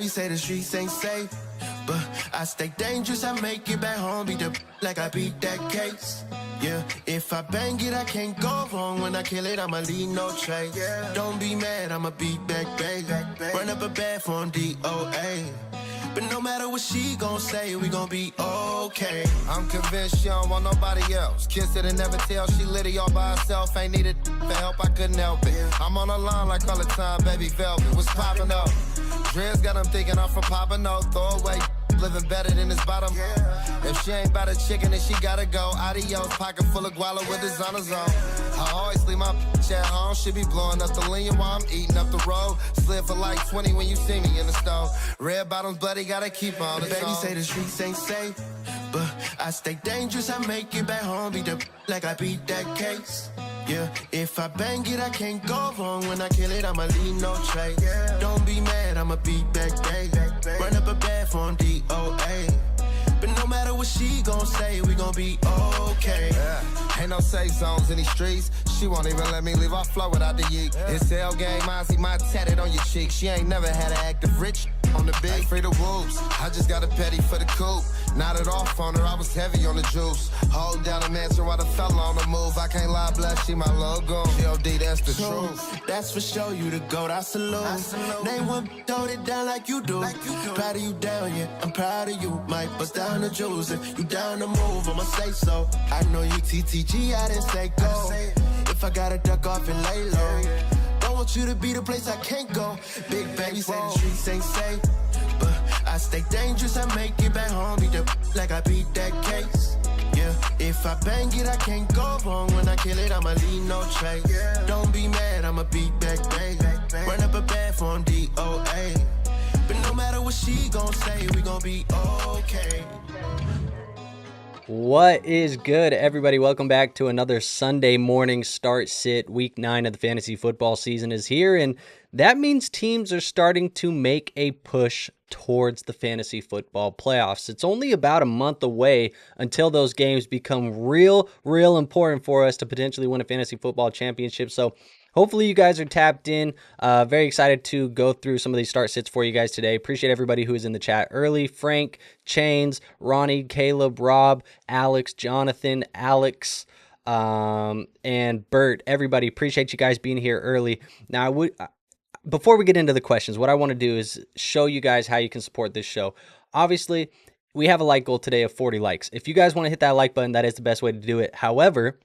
say the streets ain't safe, but I stay dangerous. I make it back home, beat the like I beat that case. Yeah, if I bang it, I can't go wrong. When I kill it, I'ma leave no trace. Yeah. Don't be mad, I'ma beat back, baby. Run up a bad from DOA. But no matter what she gon' say, we gon' be okay. I'm convinced she don't want nobody else. Kiss it and never tell, she litty all by herself. Ain't needed for help, I couldn't help it. I'm on the line like all the time, baby velvet. What's poppin' up? Dreads got them thinking I'm from poppin' up. Throw away, living better than his bottom. If she ain't bout a chicken, then she gotta go. Adios, pocket full of guala with designers on. I always leave my bitch at home. She be blowing up the lean while I'm eating up the road. Slid for like 20 when you see me in the stove. Red bottoms, buddy, gotta keep on the baby say the streets ain't safe, but I stay dangerous. I make it back home, beat the like I beat that case. Yeah, if I bang it, I can't go wrong. When I kill it, I'ma leave no trace. Yeah. Don't be mad, I'ma beat back, baby. Run up a bad from DOA. But no matter what she gon' say, we gon' be okay. Yeah. Ain't no safe zones in these streets. She won't even let me leave off flow without the yeet. Yeah. It's L game, I see my tatted on your cheek. She ain't never had an active rich on the big. Free the wolves, I just got a petty for the coupe. Nodded off on her, I was heavy on the juice. Hold down the mansion while the fella on the move. I can't lie, bless, she my logo. G.O.D, that's the truth. That's for sure, you the GOAT, I salute. Name one, throw it down like you do. Proud of you down, yeah, I'm proud of you. Might bust down the juice, if you down to move, I'ma say so. I know you TTG, I didn't say go. If I gotta duck off and lay low, don't want you to be the place I can't go. Big baby say the streets ain't safe, but I stay dangerous. I make it back home, beat the like I beat that case. Yeah, if I bang it, I can't go wrong. When I kill it, I'ma leave no trace. Yeah. Don't be mad, I'ma beat back, baby. Run up a bad from DOA. But no matter what she gon' say, we gon' be okay. What is good, everybody? Welcome back to another Sunday morning start sit. Week 9 of the fantasy football season is here, and that means teams are starting to make a push towards the fantasy football playoffs. It's only about a month away until those games become real important for us to potentially win a fantasy football championship. So hopefully you guys are tapped in. Very excited to go through some of these start sits for you guys today. Appreciate everybody who is in the chat early. Frank, Chains, Ronnie, Caleb, Rob, Alex, Jonathan, Alex, and Bert. Everybody, appreciate you guys being here early. Now, before we get into the questions, what I want to do is show you guys how you can support this show. Obviously, we have a like goal today of 40 likes. If you guys want to hit that like button, that is the best way to do it. However,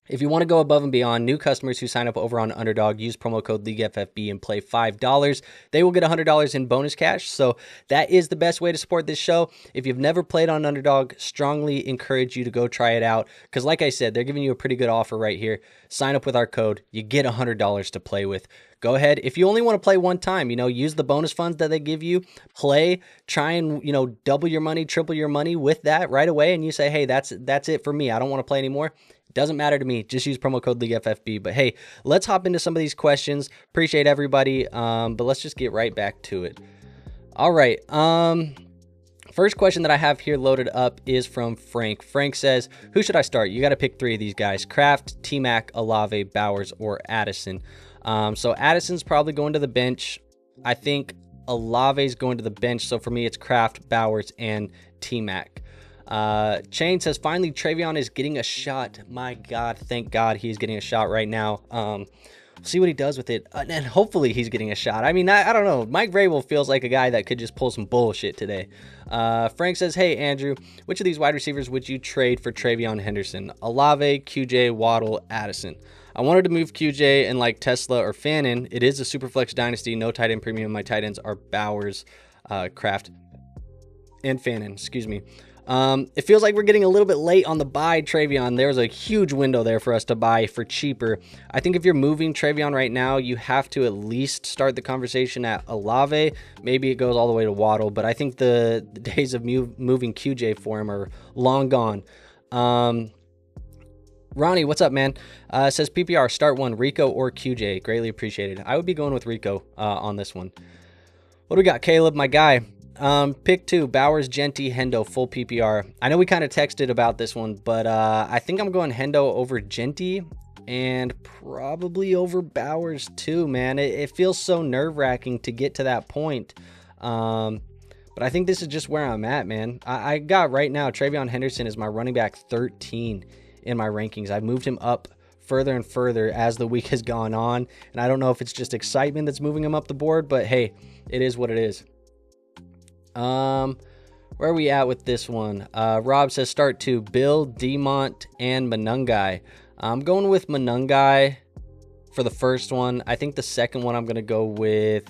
if you want to go above and beyond, new customers who sign up over on Underdog, use promo code LeagueFFB and play $5. They will get $100 in bonus cash. So that is the best way to support this show. If you've never played on Underdog, strongly encourage you to go try it out. Because like I said, they're giving you a pretty good offer right here. Sign up with our code. You get $100 to play with. Go ahead. If you only want to play one time, use the bonus funds that they give you. Play, try and, double your money, triple your money with that right away. And you say, hey, that's it for me. I don't want to play anymore. Doesn't matter to me. Just use promo code LeagueFFB. But hey, let's hop into some of these questions. Appreciate everybody. But let's just get right back to it. All right. First question that I have here loaded up is from Frank. Frank says, who should I start? You got to pick 3 of these guys: Kraft, T-Mac, Olave, Bowers, or Addison. So Addison's probably going to the bench. I think Olave's going to the bench. So for me, it's Kraft, Bowers, and T-Mac. Chain says, finally, Travion is getting a shot. My God, thank God he's getting a shot right now. See what he does with it. And hopefully he's getting a shot. I mean, I don't know. Mike Vrabel feels like a guy that could just pull some bullshit today. Frank says, hey, Andrew, which of these wide receivers would you trade for Travion Henderson? Olave, QJ, Waddle, Addison. I wanted to move QJ and like Tesla or Fannin. It is a Superflex dynasty. No tight end premium. My tight ends are Bowers, Kraft, and Fannin. Excuse me. It feels like we're getting a little bit late on the buy Travion. There's a huge window there for us to buy for cheaper. I think if you're moving Travion right now, you have to at least start the conversation at Olave. Maybe it goes all the way to Waddle, but I think the days of moving QJ for him are long gone. Ronnie, what's up, man? Says PPR, start 1, Rico or QJ. Greatly appreciated. I would be going with Rico on this one. What do we got, Caleb, my guy? Pick 2, Bowers, Genty, Hendo, full PPR. I know we kind of texted about this one, but I think I'm going Hendo over Genty and probably over Bowers too, man. It feels so nerve-wracking to get to that point. But I think this is just where I'm at, man. I got right now, Travion Henderson is my running back 13 in my rankings. I've moved him up further and further as the week has gone on. And I don't know if it's just excitement that's moving him up the board, but hey, it is what it is. Where are we at with this one? Rob says start to Bill, Demont, and Manungai. I'm going with Manungai for the first one. I think the second one I'm going to go with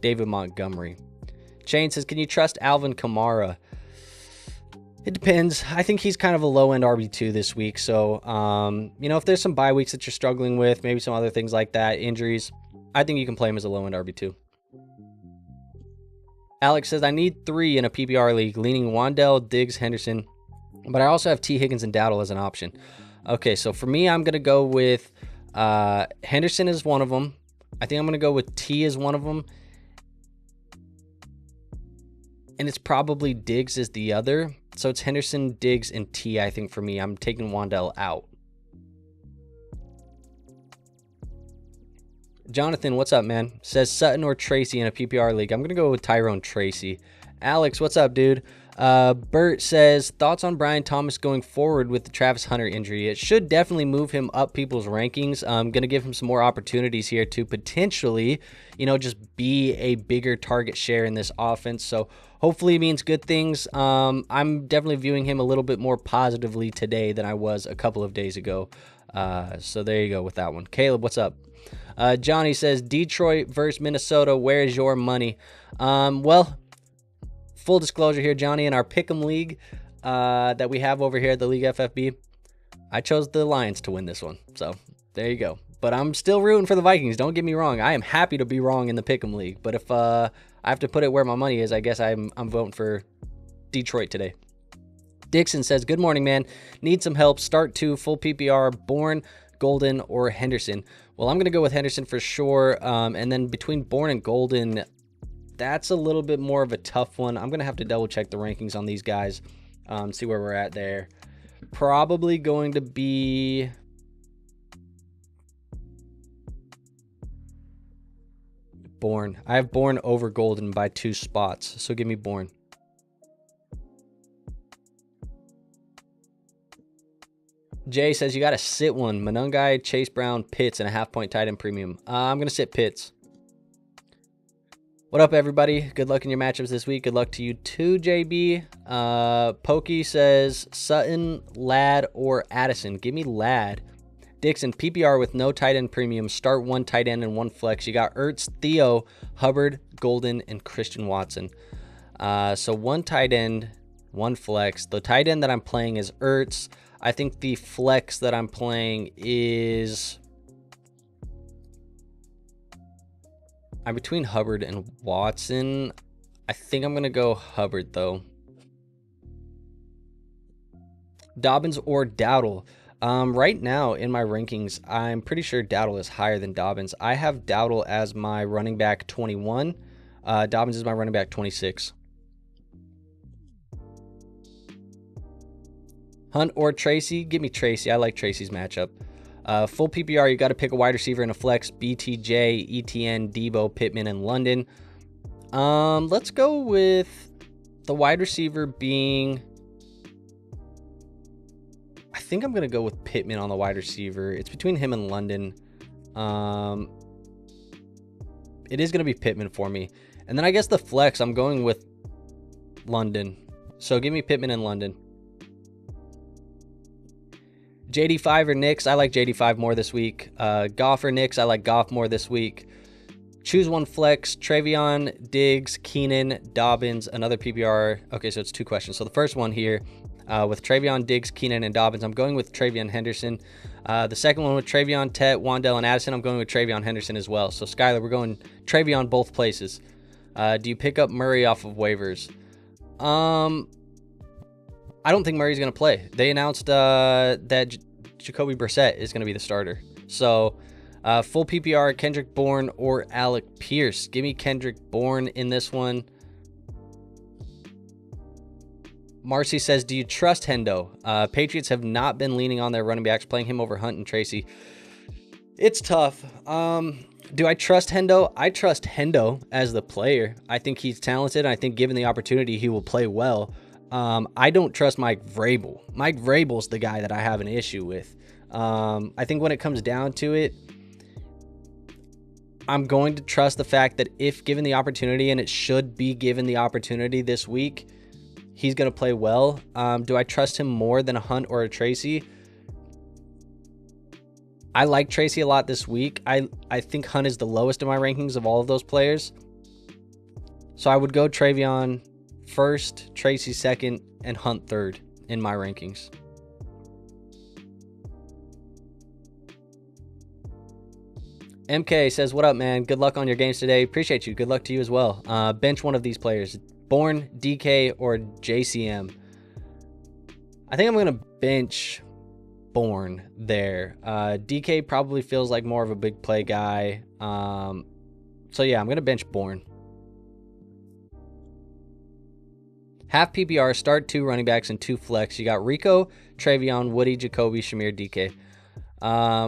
David Montgomery. Shane says, can you trust Alvin Kamara? It depends. I think he's kind of a low-end RB2 this week. So, if there's some bye weeks that you're struggling with, maybe some other things like that, injuries, I think you can play him as a low-end RB2. Alex says, I need 3 in a PPR league, leaning Wandell, Diggs, Henderson, but I also have T. Higgins and Dowdle as an option. Okay, so for me, I'm going to go with Henderson as one of them. I think I'm going to go with T as one of them. And it's probably Diggs as the other. So it's Henderson, Diggs, and T, I think, for me. I'm taking Wandell out. Jonathan, what's up, man? Says Sutton or Tracy in a PPR league. I'm going to go with Tyrone Tracy. Alex, what's up, dude? Bert says, thoughts on Brian Thomas going forward with the Travis Hunter injury? It should definitely move him up people's rankings. I'm going to give him some more opportunities here to potentially, just be a bigger target share in this offense. So hopefully it means good things. I'm definitely viewing him a little bit more positively today than I was a couple of days ago. So there you go with that one. Caleb, what's up? Johnny says, Detroit versus Minnesota, where's your money? Well, full disclosure here, Johnny, in our Pick'em League that we have over here at the League FFB, I chose the Lions to win this one. So there you go. But I'm still rooting for the Vikings. Don't get me wrong. I am happy to be wrong in the Pick'em League. But if I have to put it where my money is, I guess I'm voting for Detroit today. Dixon says, good morning, man. Need some help. Start 2, full PPR, Bourne, Golden, or Henderson. Well, I'm going to go with Henderson for sure. And then between Bourne and Golden, that's a little bit more of a tough one. I'm going to have to double check the rankings on these guys, see where we're at there. Probably going to be Bourne. I have Bourne over Golden by 2 spots, so give me Bourne. Jay says you got to sit one. Manungai, Chase Brown, Pitts, and a half-point tight end premium. I'm going to sit Pitts. What up, everybody? Good luck in your matchups this week. Good luck to you too, JB. Pokey says Sutton, Ladd, or Addison. Give me Ladd. Dixon, PPR with no tight end premium. Start 1 tight end and 1 flex. You got Ertz, Theo, Hubbard, Golden, and Christian Watson. So 1 tight end, 1 flex. The tight end that I'm playing is Ertz. I think the flex that I'm playing is... I'm between Hubbard and Watson. I think I'm going to go Hubbard, though. Dobbins or Dowdle. Right now in my rankings, I'm pretty sure Dowdle is higher than Dobbins. I have Dowdle as my running back 21. Dobbins is my running back 26. Hunt or Tracy? Give me Tracy. I like Tracy's matchup. Full PPR, you got to pick a wide receiver and a flex. BTJ, ETN, Debo, Pittman, and London. Let's go with the wide receiver being... I think I'm going to go with Pittman on the wide receiver. It's between him and London. It is going to be Pittman for me. And then I guess the flex, I'm going with London. So give me Pittman and London. JD5 or Knicks? I like JD5 more this week. Goff or Knicks? I like Goff more this week. Choose 1 flex. Travion, Diggs, Keenan, Dobbins, another PPR. Okay, so it's 2 questions. So the first one here with Travion, Diggs, Keenan, and Dobbins, I'm going with Travion Henderson. The second one with Travion, Tet, Wandell, and Addison, I'm going with Travion Henderson as well. So Skylar, we're going Travion both places. Do you pick up Murray off of waivers? I don't think Murray's going to play. They announced that Jacoby Brissett is going to be the starter. So, full PPR, Kendrick Bourne or Alec Pierce. Give me Kendrick Bourne in this one. Marcy says, do you trust Hendo? Patriots have not been leaning on their running backs, playing him over Hunt and Tracy. It's tough. Do I trust Hendo? I trust Hendo as the player. I think he's talented. I think given the opportunity, he will play well. I don't trust Mike Vrabel. Mike Vrabel's the guy that I have an issue with. I think when it comes down to it, I'm going to trust the fact that if given the opportunity, and it should be given the opportunity this week, he's going to play well. Do I trust him more than a Hunt or a Tracy? I like Tracy a lot this week. I think Hunt is the lowest in my rankings of all of those players. So I would go Travion first, Tracy second, and Hunt third in my rankings. MK says, what up, man? Good luck on your games today. Appreciate you. Good luck to you as well. Bench one of these players. Bourne, DK, or JCM. I think I'm going to bench Bourne there. DK probably feels like more of a big play guy. So yeah, I'm going to bench Bourne. Half PPR, start 2 running backs and 2 flex. You got Rico, Travion, Woody, Jacoby, Shamir, DK.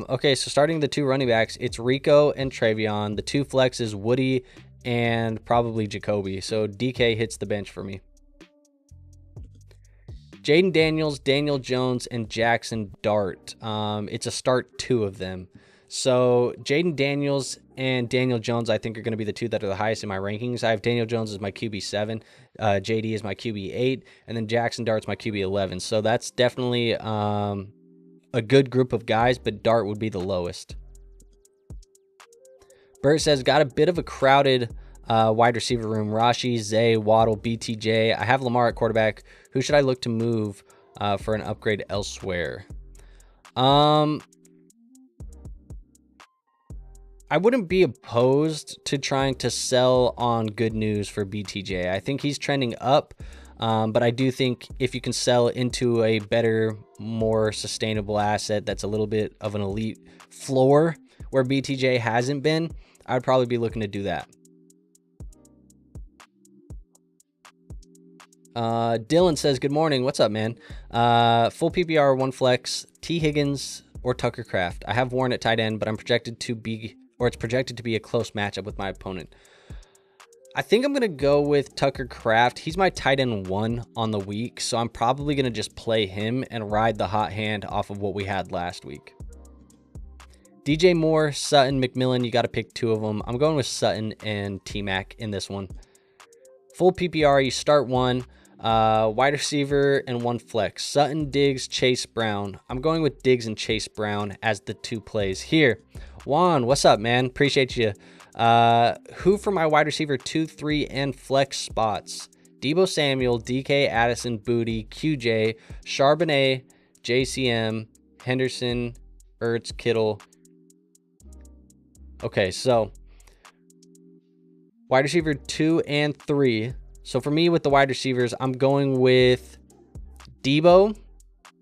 Okay, so starting the 2 running backs, it's Rico and Travion. The 2 flex is Woody and probably Jacoby. So DK hits the bench for me. Jaden Daniels, Daniel Jones, and Jackson Dart. It's a start 2 of them. So Jaden Daniels and Daniel Jones, I think, are going to be the 2 that are the highest in my rankings. I have Daniel Jones as my QB7, JD is my QB8, and then Jackson Dart's my QB11. So that's definitely a good group of guys, but Dart would be the lowest. Bert says, got a bit of a crowded wide receiver room. Rashi, Zay, Waddle, BTJ. I have Lamar at quarterback. Who should I look to move for an upgrade elsewhere? I wouldn't be opposed to trying to sell on good news for BTJ. I think he's trending up, but I do think if you can sell into a better, more sustainable asset that's a little bit of an elite floor where BTJ hasn't been, I'd probably be looking to do that. Dylan says, good morning. What's up, man? Full PPR, 1 flex, T. Higgins or Tucker Kraft. I have Warren at tight end, but it's projected to be a close matchup with my opponent. I think I'm going to go with Tucker Kraft. He's my tight end 1 on the week, so I'm probably going to just play him and ride the hot hand off of what we had last week. DJ Moore, Sutton, McMillan, you got to pick 2 of them. I'm going with Sutton and T-Mac in this one. Full PPR, you start 1. Wide receiver and 1 flex. Sutton, Diggs, Chase Brown. I'm going with Diggs and Chase Brown as the 2 plays here. Juan, what's up, man? Appreciate you. Who for my wide receiver 2, 3, and flex spots? Debo Samuel, DK, Addison, Booty, QJ, Charbonnet, JCM, Henderson, Ertz, Kittle. Okay, so wide receiver 2 and 3. So for me with the wide receivers, I'm going with Debo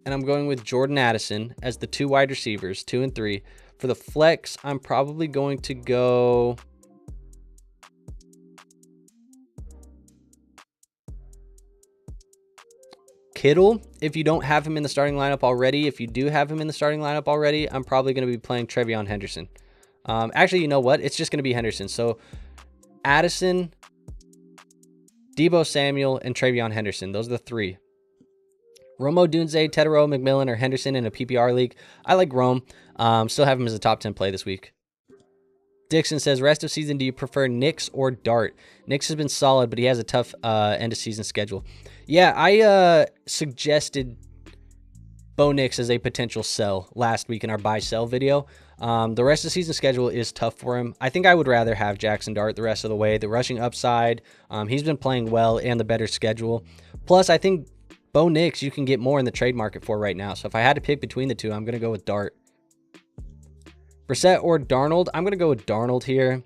and I'm going with Jordan Addison as the 2 wide receivers, 2 and 3. For the flex, I'm probably going to go Kittle if you don't have him in the starting lineup already. If you do have him in the starting lineup already, I'm probably going to be playing Trevion Henderson. Actually, you know what? It's just going to be Henderson. So Addison, Debo Samuel, and Trevion Henderson. Those are the 3. Romo, Dunze, Tedero, McMillan, or Henderson in a PPR league. I like Rome. Still have him as a top 10 play this week. Dixon says, rest of season, do you prefer Nix or Dart? Nix has been solid, but he has a tough end of season schedule. Yeah, I suggested Bo Nix as a potential sell last week in our buy-sell video. The rest of the season schedule is tough for him. I think I would rather have Jackson Dart the rest of the way. The rushing upside, he's been playing well, and the better schedule. Plus, I think Bo Nix you can get more in the trade market for right now. So if I had to pick between the 2, I'm going to go with Dart. Brissett or Darnold? I'm going to go with Darnold here.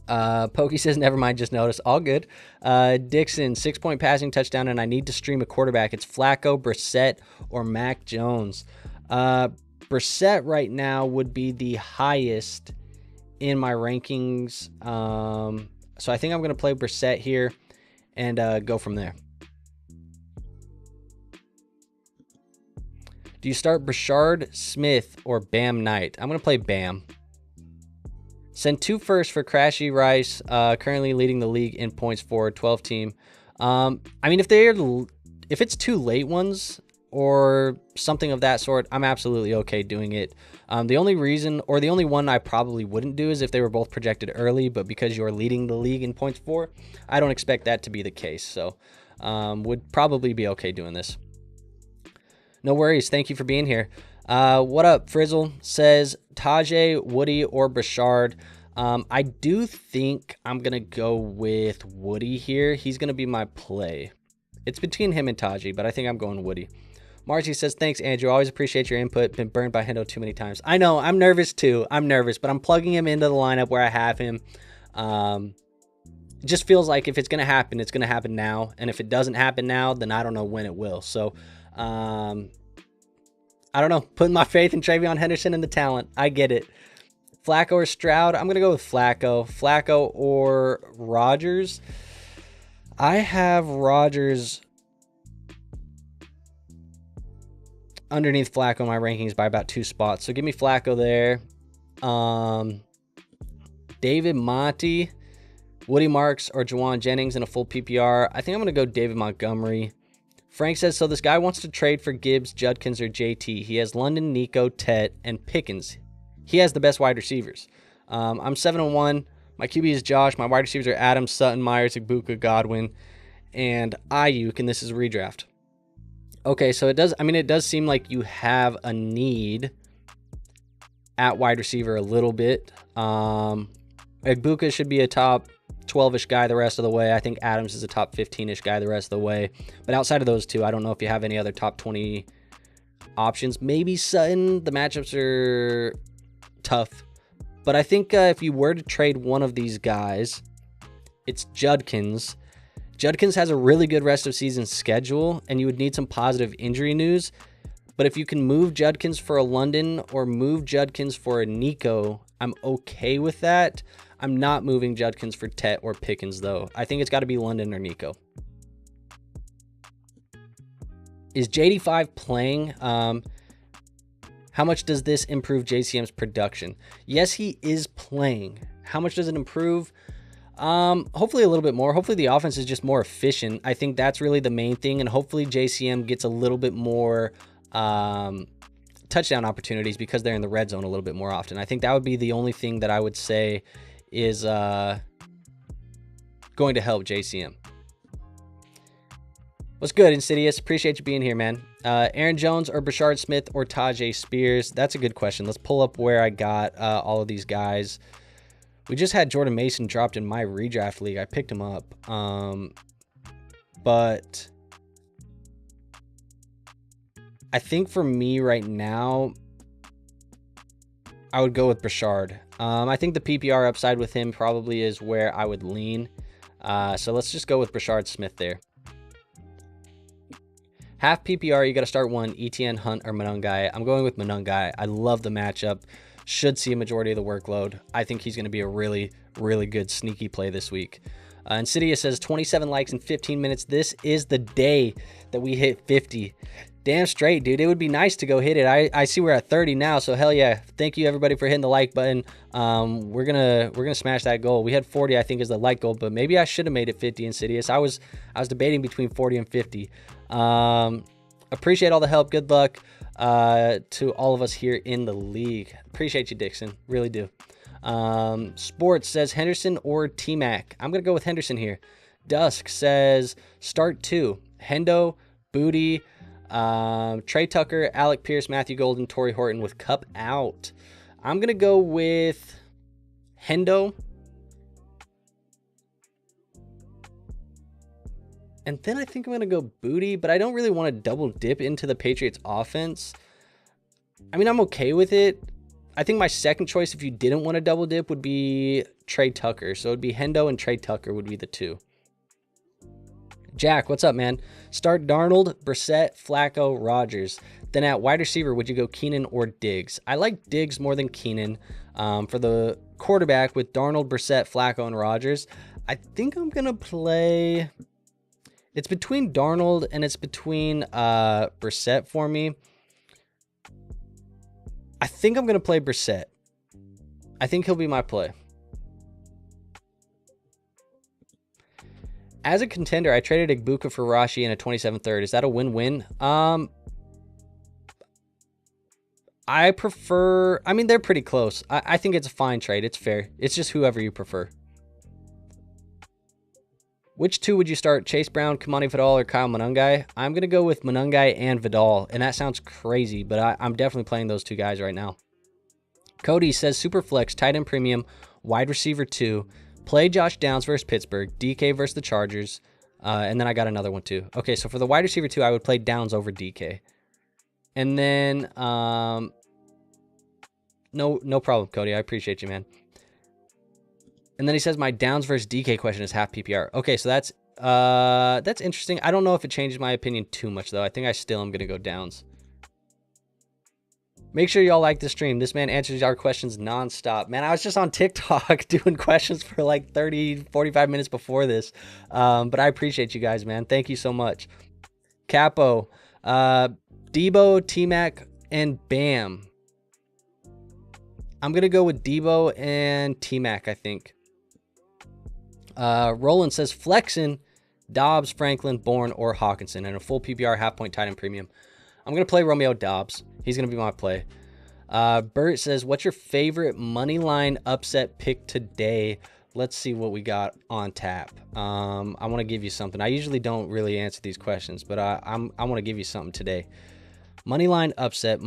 Pokey says, never mind, just noticed. All good. Dixon, 6-point passing touchdown, and I need to stream a quarterback. It's Flacco, Brissett, or Mac Jones. Brissett right now would be the highest in my rankings. So I think I'm going to play Brissett here and go from there. Do you start Brashard, Smith, or Bam Knight? I'm going to play Bam. Send 2 firsts for Crashy Rice, currently leading the league in points for 12 team. I mean, if it's 2 late ones or something of that sort, I'm absolutely okay doing it. The only reason, or the only one I probably wouldn't do, is if they were both projected early, but because you're leading the league in points for, I don't expect that to be the case. So would probably be okay doing this. No worries. Thank you for being here. What up? Frizzle says Tajay, Woody, or Brashard. I do think I'm going to go with Woody here. He's going to be my play. It's between him and Tajay, but I think I'm going Woody. Marcy says, thanks, Andrew. Always appreciate your input. Been burned by Hendo too many times. I know. I'm nervous, too. I'm nervous, but I'm plugging him into the lineup where I have him. It just feels like if it's going to happen, it's going to happen now. And if it doesn't happen now, then I don't know when it will. So, I don't know. Putting my faith in Travion Henderson and the talent. I get it. Flacco or Stroud? I'm going to go with Flacco. Flacco or Rodgers? I have Rodgers underneath Flacco in my rankings by about 2 spots. So give me Flacco there. David Monty, Woody Marks, or Juwan Jennings in a full PPR. I think I'm going to go David Montgomery. Frank says, so this guy wants to trade for Gibbs, Judkins, or JT. He has London, Nico, Tet, and Pickens. He has the best wide receivers. I'm 7-1. My QB is Josh. My wide receivers are Adams, Sutton, Myers, Igbuka, Godwin, and Ayuk, and this is a redraft. Okay, so it does seem like you have a need at wide receiver a little bit. Igbuka should be a top 12-ish guy the rest of the way. I think Adams is a top 15-ish guy the rest of the way. But outside of those two, I don't know if you have any other top 20 options. Maybe Sutton. The matchups are tough. But I think if you were to trade one of these guys, it's Judkins. Judkins has a really good rest of season schedule, and you would need some positive injury news. But if you can move Judkins for a London or move Judkins for a Nico, I'm okay with that. I'm not moving Judkins for Tet or Pickens, though. I think it's got to be London or Nico. Is JD5 playing? How much does this improve JCM's production? Yes, he is playing. How much does it improve? Hopefully a little bit more. Hopefully the offense is just more efficient. I think that's really the main thing. And hopefully JCM gets a little bit more touchdown opportunities because they're in the red zone a little bit more often. I think that would be the only thing that I would say is going to help JCM. What's good, Insidious? Appreciate you being here, man. Aaron Jones or Brashard Smith or Tajay Spears? That's a good question. Let's pull up where I got all of these guys. We just had Jordan Mason dropped in my redraft league. I picked him up. But I think for me right now, I would go with Brashard. I think the PPR upside with him probably is where I would lean. So let's just go with Brashard Smith there. Half PPR, you got to start one, ETN, Hunt, or Monungai. I'm going with Monungai. I love the matchup. Should see a majority of the workload. I think he's going to be a really, really good sneaky play this week. Insidious says 27 likes in 15 minutes. This is the day that we hit 50. Damn straight, dude. It would be nice to go hit it. I see we're at 30 now, so hell yeah. Thank you everybody for hitting the like button. We're gonna smash that goal. We had 40, I think, is the like goal, but maybe I should have made it 50, Insidious. I was debating between 40 and 50. Appreciate all the help. Good luck to all of us here in the league. Appreciate you, Dixon. Really do. Sports says Henderson or T-Mac. I'm gonna go with Henderson here. Dusk says start 2. Hendo, Booty, Trey Tucker, Alec Pierce, Matthew Golden, Torrey Horton with Cup out. I'm going to go with Hendo. And then I think I'm going to go Booty, but I don't really want to double dip into the Patriots offense. I mean, I'm okay with it. I think my second choice, if you didn't want to double dip, would be Trey Tucker. So it would be Hendo and Trey Tucker would be the two. Jack, what's up, man? Start Darnold, Brissett, Flacco, Rodgers. Then at wide receiver, would you go Keenan or Diggs? I like Diggs more than Keenan. For the quarterback with Darnold, Brissett, Flacco, and Rodgers, I think I'm going to play... It's between Darnold and it's between Brissett for me. I think I'm going to play Brissett. I think he'll be my play. As a contender, I traded Ibuka for Rashi and a 27 third. Is that a win-win? I prefer... I mean, they're pretty close. I think it's a fine trade. It's fair. It's just whoever you prefer. Which two would you start? Chase Brown, Kamani Vidal, or Kyle Monangai? I'm going to go with Monangai and Vidal, and that sounds crazy, but I'm definitely playing those two guys right now. Cody says Superflex, tight end premium, wide receiver 2, play Josh Downs versus Pittsburgh, DK versus the Chargers, and then I got another one too. Okay, so for the wide receiver 2, I would play Downs over DK. And then, no problem, Cody. I appreciate you, man. And then he says my Downs versus DK question is half PPR. Okay, so that's interesting. I don't know if it changes my opinion too much, though. I think I still am going to go Downs. Make sure y'all like the stream. This man answers our questions nonstop. Man, I was just on TikTok doing questions for like 30, 45 minutes before this. But I appreciate you guys, man. Thank you so much. Capo, Debo, T-Mac, and Bam. I'm going to go with Debo and T-Mac, I think. Roland says Flexin, Dobbs, Franklin, Bourne, or Hawkinson, and a full PPR half-point tight end premium. I'm going to play Romeo Dobbs. He's going to be my play. Bert says, what's your favorite money line upset pick today? Let's see what we got on tap. I want to give you something. I usually don't really answer these questions, but I want to give you something today. Money line upset.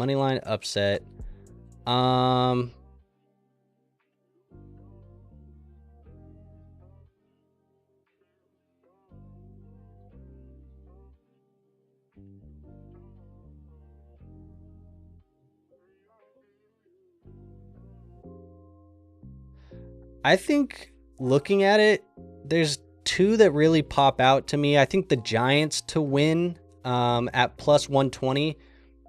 I think looking at it, there's two that really pop out to me. I think the Giants to win at plus 120.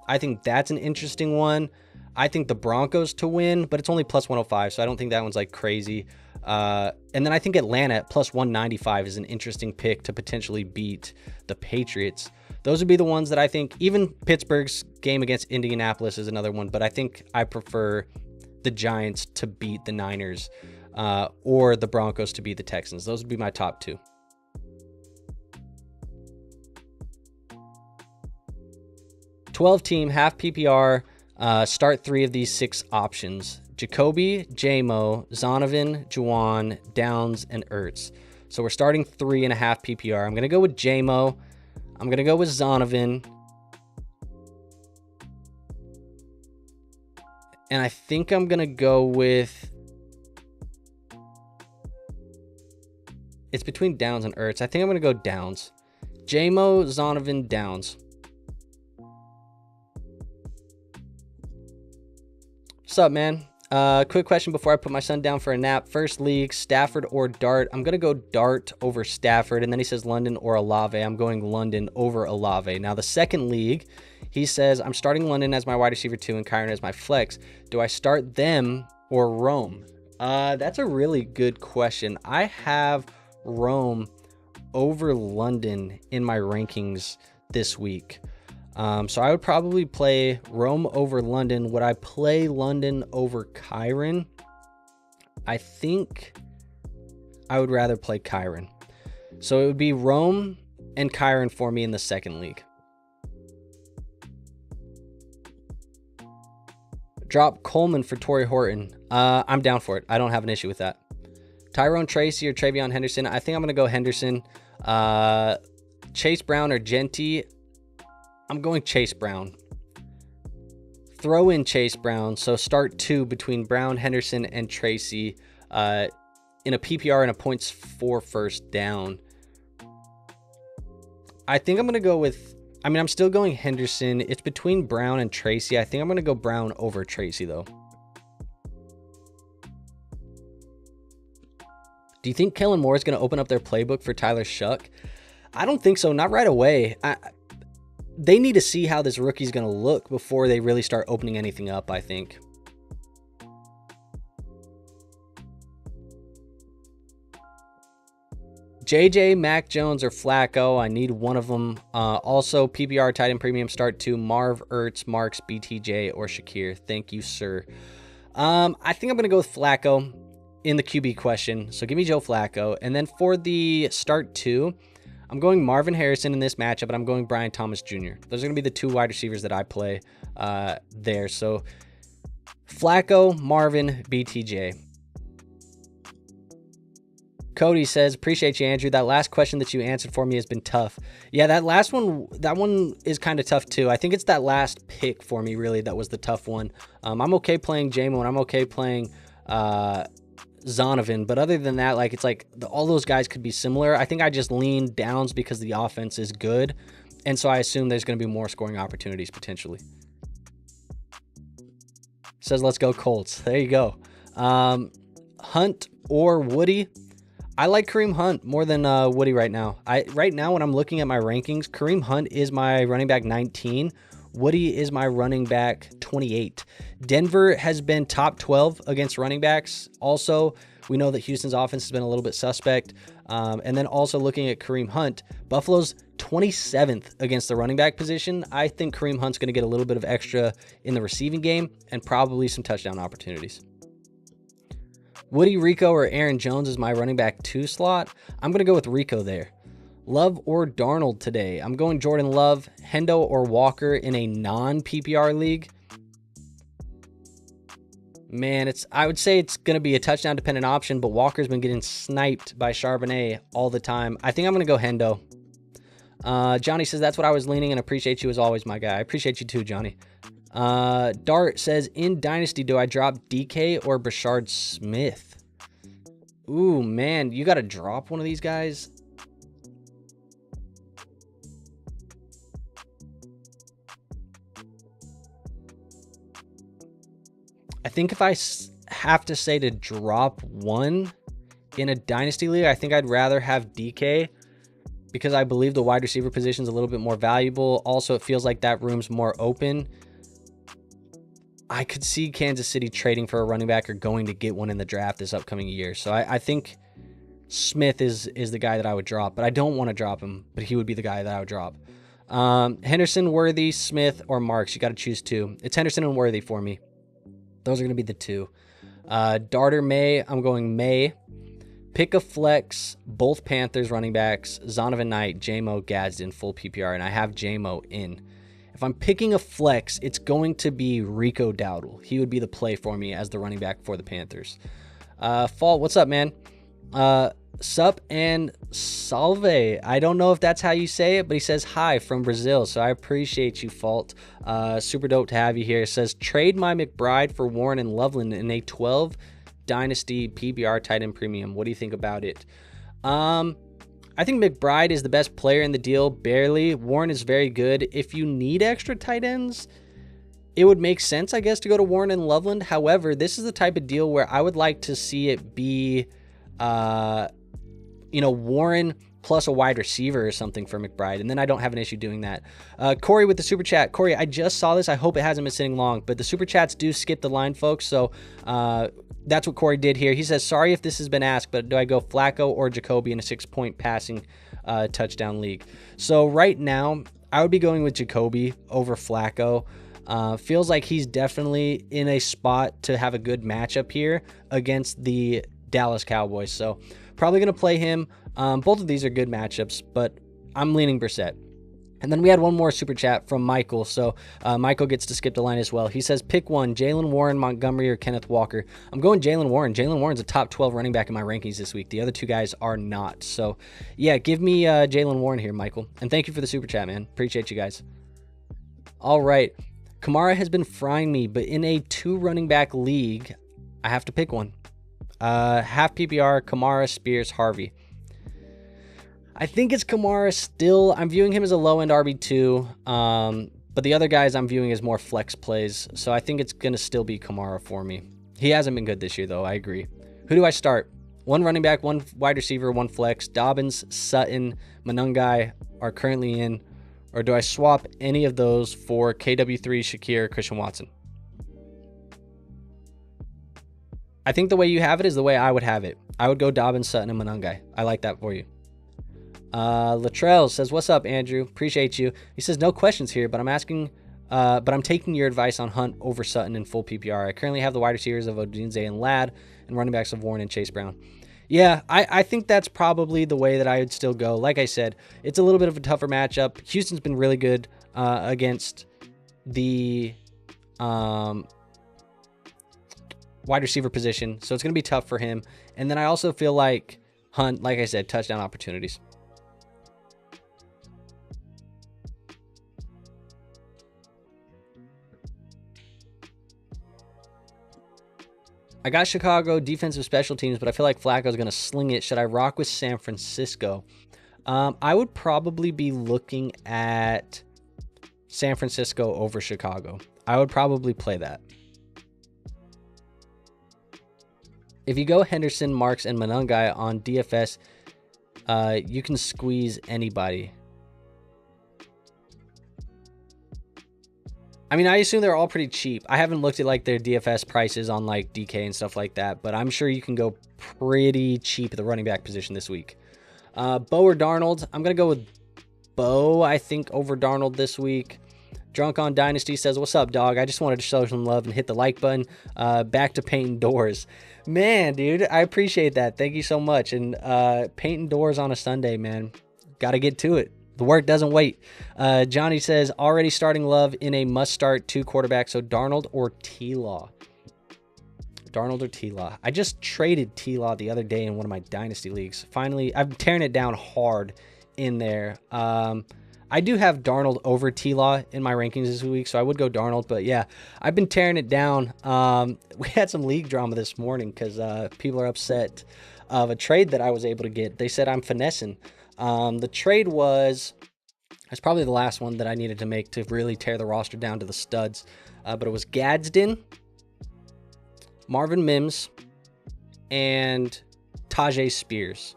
I think that's an interesting one. I think the Broncos to win, but it's only plus 105, so I don't think that one's like crazy. And then I think Atlanta at plus 195 is an interesting pick to potentially beat the Patriots. Those would be the ones that I think. Even Pittsburgh's game against Indianapolis is another one, but I think I prefer the Giants to beat the Niners. Or the Broncos to beat the Texans. Those would be my top two. $12-team, half PPR, start 3 of these 6 options. Jacoby, J-Mo, Zonovan, Juwan, Downs, and Ertz. So we're starting 3.5 PPR. I'm going to go with J-Mo. I'm going to go with Zonovan. And I think I'm going to go with... It's between Downs and Ertz. I think I'm going to go Downs. J-Mo, Zonovan, Downs. What's up, man? Quick question before I put my son down for a nap. First league, Stafford or Dart? I'm going to go Dart over Stafford. And then he says London or Olave. I'm going London over Olave. Now, the second league, he says, I'm starting London as my wide receiver 2 and Kyron as my flex. Do I start them or Rome? That's a really good question. I have Rome over London in my rankings this week. So I would probably play Rome over London. Would I play London over Kyron? I think I would rather play Kyron. So it would be Rome and Kyron for me in the second league. Drop Coleman for Torrey Horton. I'm down for it. I don't have an issue with that. Tyrone Tracy or Travion Henderson. I think I'm going to go Henderson. Chase Brown or Genty. I'm going Chase Brown. Throw in Chase Brown. So start 2 between Brown, Henderson, and Tracy in a PPR and a points for first down. I think I'm going to go with... I'm still going Henderson. It's between Brown and Tracy. I think I'm going to go Brown over Tracy, though. Do you think Kellen Moore is going to open up their playbook for Tyler Shuck? I don't think so. Not right away. They need to see how this rookie's going to look before they really start opening anything up, I think. JJ, Mac Jones, or Flacco. I need one of them. Also, PPR tight end premium start 2. Marv, Ertz, Marks, BTJ, or Shakir. Thank you, sir. I think I'm going to go with Flacco. in the QB question. So give me Joe Flacco. And then for the start 2, I'm going Marvin Harrison in this matchup, but I'm going Bryant Thomas Jr. Those are going to be the 2 wide receivers that I play there. So Flacco, Marvin, BTJ. Cody says, appreciate you, Andrew. That last question that you answered for me has been tough. Yeah, that one is kind of tough too. I think it's that last pick for me, really, that was the tough one. I'm okay playing J-Mo, and I'm okay playing Zonovan, but other than that, like, it's like all those guys could be similar. I think I just lean Downs because the offense is good, and so I assume there's going to be more scoring opportunities potentially. Says, let's go Colts. There you go. Hunt or Woody? I like Kareem Hunt more than Woody right now. Right now, when I'm looking at my rankings, Kareem Hunt is my running back 19. Woody is my running back 28. Denver has been top 12 against running backs. Also, we know that Houston's offense has been a little bit suspect. And then also looking at Kareem Hunt, Buffalo's 27th against the running back position. I think Kareem Hunt's going to get a little bit of extra in the receiving game and probably some touchdown opportunities. Woody, Rico, or Aaron Jones is my running back 2 slot. I'm going to go with Rico there. Love or Darnold today? I'm going Jordan Love. Hendo or Walker in a non-PPR league? Man, I would say it's going to be a touchdown-dependent option, but Walker's been getting sniped by Charbonnet all the time. I think I'm going to go Hendo. Johnny says, that's what I was leaning, and appreciate you as always, my guy. I appreciate you too, Johnny. Dart says, in Dynasty, do I drop DK or Brashard Smith? Ooh, man, you got to drop one of these guys. I think if I have to say to drop one in a Dynasty league, I think I'd rather have DK because I believe the wide receiver position is a little bit more valuable. Also, it feels like that room's more open. I could see Kansas City trading for a running back or going to get one in the draft this upcoming year. So I think Smith is the guy that I would drop, but I don't want to drop him, but he would be the guy that I would drop. Henderson, Worthy, Smith, or Marks. You got to choose 2. It's Henderson and Worthy for me. Those are going to be the 2. Darter, May. I'm going May. Pick a flex, both Panthers running backs, Zonovan Knight, J-Mo, Gadsden, full PPR, and I have J-Mo in. If I'm picking a flex, it's going to be Rico Dowdle. He would be the play for me as the running back for the Panthers. Fault, what's up, man? Sup and salve. I don't know if that's how you say it, but he says hi from Brazil, so I appreciate you, Fault. Super dope to have you here. It says, trade my McBride for Warren and Loveland in a 12 Dynasty PBR tight end premium. What do you think about it? I think McBride is the best player in the deal, barely. Warren is very good. If you need extra tight ends, it would make sense, I guess, to go to Warren and Loveland. However, this is the type of deal where I would like to see it be, Warren plus a wide receiver or something for McBride, and then I don't have an issue doing that. Corey with the super chat. Corey, I just saw this. I hope it hasn't been sitting long, but the super chats do skip the line, folks, so that's what Corey did here. He says, sorry if this has been asked, but do I go Flacco or Jacoby in a 6-point passing touchdown league? So right now, I would be going with Jacoby over Flacco. Feels like he's definitely in a spot to have a good matchup here against the Dallas Cowboys. So probably going to play him. Both of these are good matchups, but I'm leaning Brissett. And then we had one more super chat from Michael. So Michael gets to skip the line as well. He says, pick one, Jalen Warren, Montgomery, or Kenneth Walker. I'm going Jalen Warren. Jalen Warren's a top 12 running back in my rankings this week. The other 2 guys are not. So yeah, give me Jalen Warren here, Michael. And thank you for the super chat, man. Appreciate you guys. All right. Kamara has been frying me, but in a 2 running back league, I have to pick one. Half PPR, Kamara, Spears, Harvey. I think it's Kamara still. I'm viewing him as a low-end RB2, but the other guys I'm viewing as more flex plays, so I think it's going to still be Kamara for me. He hasn't been good this year, though. I agree. Who do I start? 1 running back, 1 wide receiver, 1 flex. Dobbins, Sutton, Manungai are currently in, or do I swap any of those for KW3, Shakir, Christian Watson? I think the way you have it is the way I would have it. I would go Dobbins, Sutton, and Manungai. I like that for you. Latrell says, what's up, Andrew? Appreciate you. He says, no questions here, but I'm asking But I'm taking your advice on Hunt over Sutton in full PPR. I currently have the wide receivers of Odunze and Ladd and running backs of Warren and Chase Brown. Yeah, I think that's probably the way that I would still go. Like I said, it's a little bit of a tougher matchup. Houston's been really good against the wide receiver position, so it's going to be tough for him. And then I also feel like Hunt, like I said, touchdown opportunities. I got Chicago defensive special teams, but I feel like Flacco's going to sling it. Should I rock with San Francisco? I would probably be looking at San Francisco over Chicago. I would probably play that. If you go Henderson, Marks, and Monangai on DFS, you can squeeze anybody. I mean, I assume they're all pretty cheap. I haven't looked at like their DFS prices on like DK and stuff like that, but I'm sure you can go pretty cheap at the running back position this week. Bo or Darnold? I'm going to go with Bo, I think, over Darnold this week. Drunk on Dynasty says, what's up, dog? I just wanted to show some love and hit the like button. Back to painting doors. Man, dude, I appreciate that. Thank you so much. And painting doors on a Sunday, man. Got to get to it. The work doesn't wait. Johnny says, already starting Love in a must-start 2 quarterback, so Darnold or T-Law. Darnold or T-Law. I just traded T-Law the other day in one of my Dynasty leagues. Finally, I'm tearing it down hard in there. I do have Darnold over T-Law in my rankings this week, so I would go Darnold. But yeah, I've been tearing it down. We had some league drama this morning because people are upset of a trade that I was able to get. They said I'm finessing. The trade was, it's probably the last one that I needed to make to really tear the roster down to the studs. But it was Gadsden, Marvin Mims, and Tajay Spears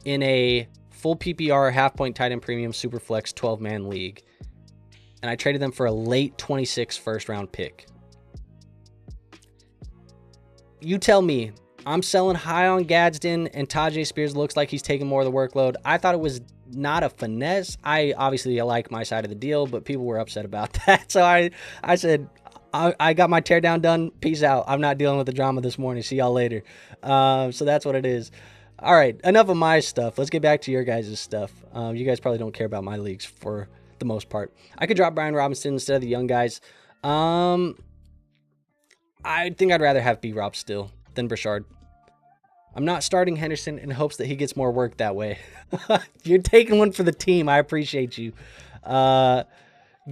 in a full PPR half-point tight end premium superflex 12-man league. And I traded them for a late 26 first-round pick. You tell me. I'm selling high on Gadsden, and Tajay Spears looks like he's taking more of the workload. I thought it was not a finesse. I obviously like my side of the deal, but people were upset about that. So I said, I got my teardown done. Peace out. I'm not dealing with the drama this morning. See y'all later. So that's what it is. All right, enough of my stuff. Let's get back to your guys' stuff. You guys probably don't care about my leagues for the most part. I could drop Brian Robinson instead of the young guys. I think I'd rather have B-Rob still than Brashard. I'm not starting Henderson in hopes that he gets more work that way. You're taking one for the team. I appreciate you. Goff,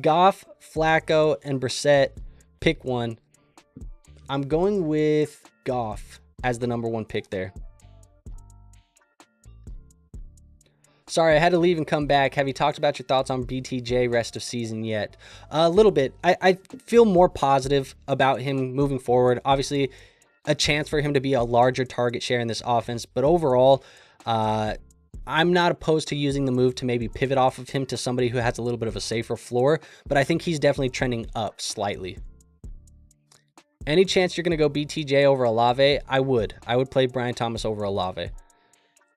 Flacco, and Brissett. Pick one. I'm going with Goff as the number 1 pick there. Sorry, I had to leave and come back. Have you talked about your thoughts on BTJ rest of season yet? A little bit. I feel more positive about him moving forward. Obviously, a chance for him to be a larger target share in this offense. But overall, I'm not opposed to using the move to maybe pivot off of him to somebody who has a little bit of a safer floor. But I think he's definitely trending up slightly. Any chance you're going to go BTJ over Olave? I would. I would play Brian Thomas over Olave.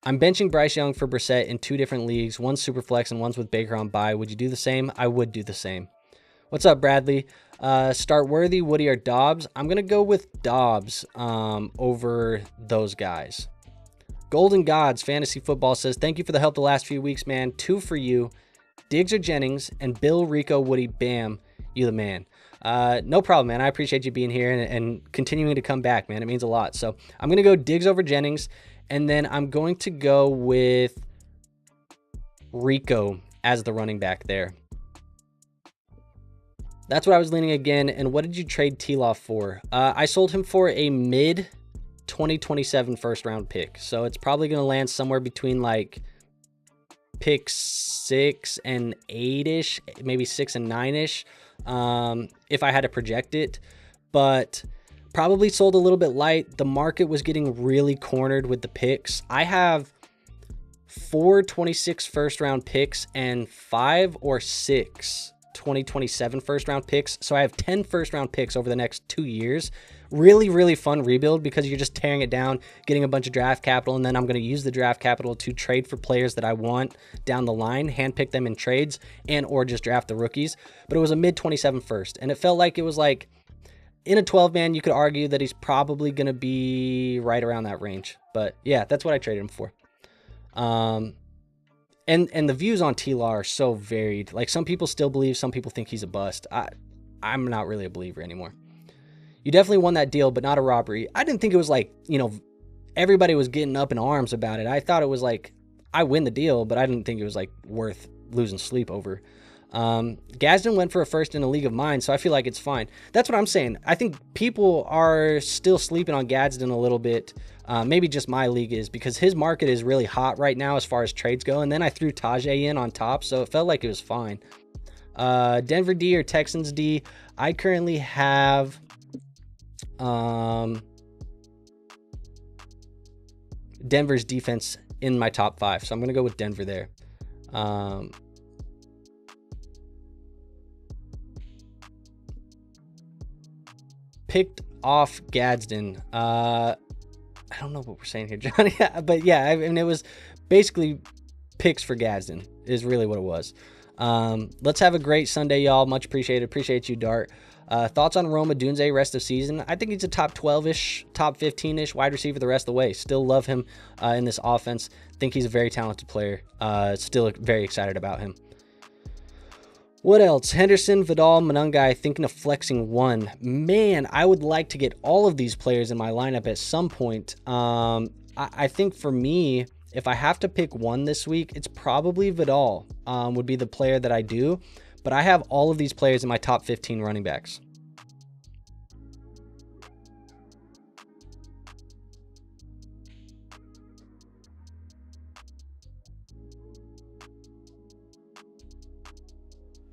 I'm benching Bryce Young for Brissett in 2 different leagues. One's Superflex and one's with Baker on bye. Would you do the same? I would do the same. What's up, Bradley? Start Worthy, Woody, or Dobbs? I'm going to go with Dobbs over those guys. Golden Gods Fantasy Football says, thank you for the help the last few weeks, man. 2 for you. Diggs or Jennings, and Bill, Rico, Woody, Bam. You the man. No problem, man. I appreciate you being here and continuing to come back, man. It means a lot. So I'm going to go Diggs over Jennings. And then I'm going to go with Rico as the running back there. That's what I was leaning again. And what did you trade T-Law for? I sold him for a mid 2027 first round pick. So it's probably going to land somewhere between like pick 6 and 8-ish, maybe 6 and 9-ish, if I had to project it. But probably sold a little bit light. The market was getting really cornered with the picks. I have 4 26 first round picks and 5 or 6 2027 first round picks. So I have 10 first round picks over the next 2 years. Really, really fun rebuild because you're just tearing it down, getting a bunch of draft capital, and then I'm going to use the draft capital to trade for players that I want down the line, handpick them in trades, and or just draft the rookies. But it was a mid 27 first, and it felt like it was like in a 12-man, you could argue that he's probably going to be right around that range. But yeah, that's what I traded him for. And the views on T-Law are so varied. Like, some people still believe, some people think he's a bust. I'm not really a believer anymore. You definitely won that deal, but not a robbery. I didn't think it was like, everybody was getting up in arms about it. I thought it was like, I win the deal, but I didn't think it was like worth losing sleep over. Gadsden went for a first in a league of mine, so I feel like it's fine. That's what I'm saying. I think people are still sleeping on Gadsden a little bit. Maybe just my league is, because his market is really hot right now as far as trades go. And then I threw Tajay in on top, so it felt like it was fine. Denver D or Texans D. I currently have Denver's defense in my top 5, so I'm going to go with Denver there. Picked off Gadsden. I don't know what we're saying here, Johnny. But yeah, I mean, it was basically picks for Gadsden is really what it was. Let's have a great Sunday, y'all. Much appreciated. Appreciate you, Dart. Thoughts on Roma Dunze rest of season? I think he's a top 12-ish, top 15-ish wide receiver the rest of the way. Still love him in this offense. Think he's a very talented player. Still very excited about him. What else? Henderson, Vidal, Manungai, thinking of flexing one. Man, I would like to get all of these players in my lineup at some point. I think for me, if I have to pick one this week, it's probably Vidal would be the player that I do. But I have all of these players in my top 15 running backs.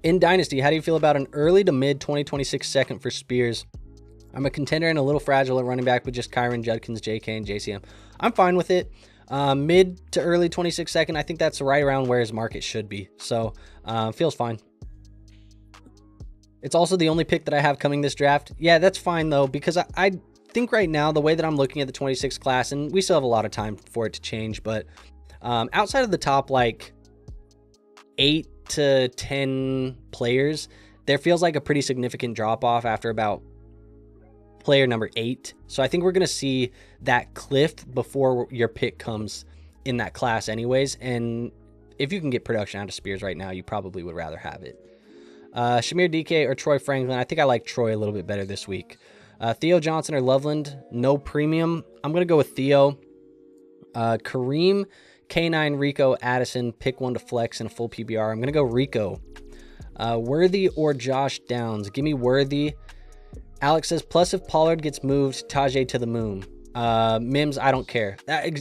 In Dynasty, how do you feel about an early to mid 2026 second for Spears? I'm a contender and a little fragile at running back with just Kyron, Judkins, JK, and JCM. I'm fine with it. Mid to early 26 second, I think that's right around where his market should be. So, feels fine. It's also the only pick that I have coming this draft. Yeah, that's fine, though, because I think right now, the way that I'm looking at the 26 class, and we still have a lot of time for it to change, but outside of the top, 8 to 10 players, there feels like a pretty significant drop-off after about player number 8. So I think we're going to see that cliff before your pick comes in that class anyways, and if you can get production out of Spears right now, you probably would rather have it. Shamir DK or Troy Franklin. I think I like Troy a little bit better this week. Theo Johnson or Loveland. No premium. I'm going to go with Theo. Kareem, K9, Rico, Addison. Pick one to flex in a full PBR. I'm going to go Rico. Worthy or Josh Downs. Give me Worthy. Alex says, plus if Pollard gets moved, Tajay to the moon. Mims, I don't care.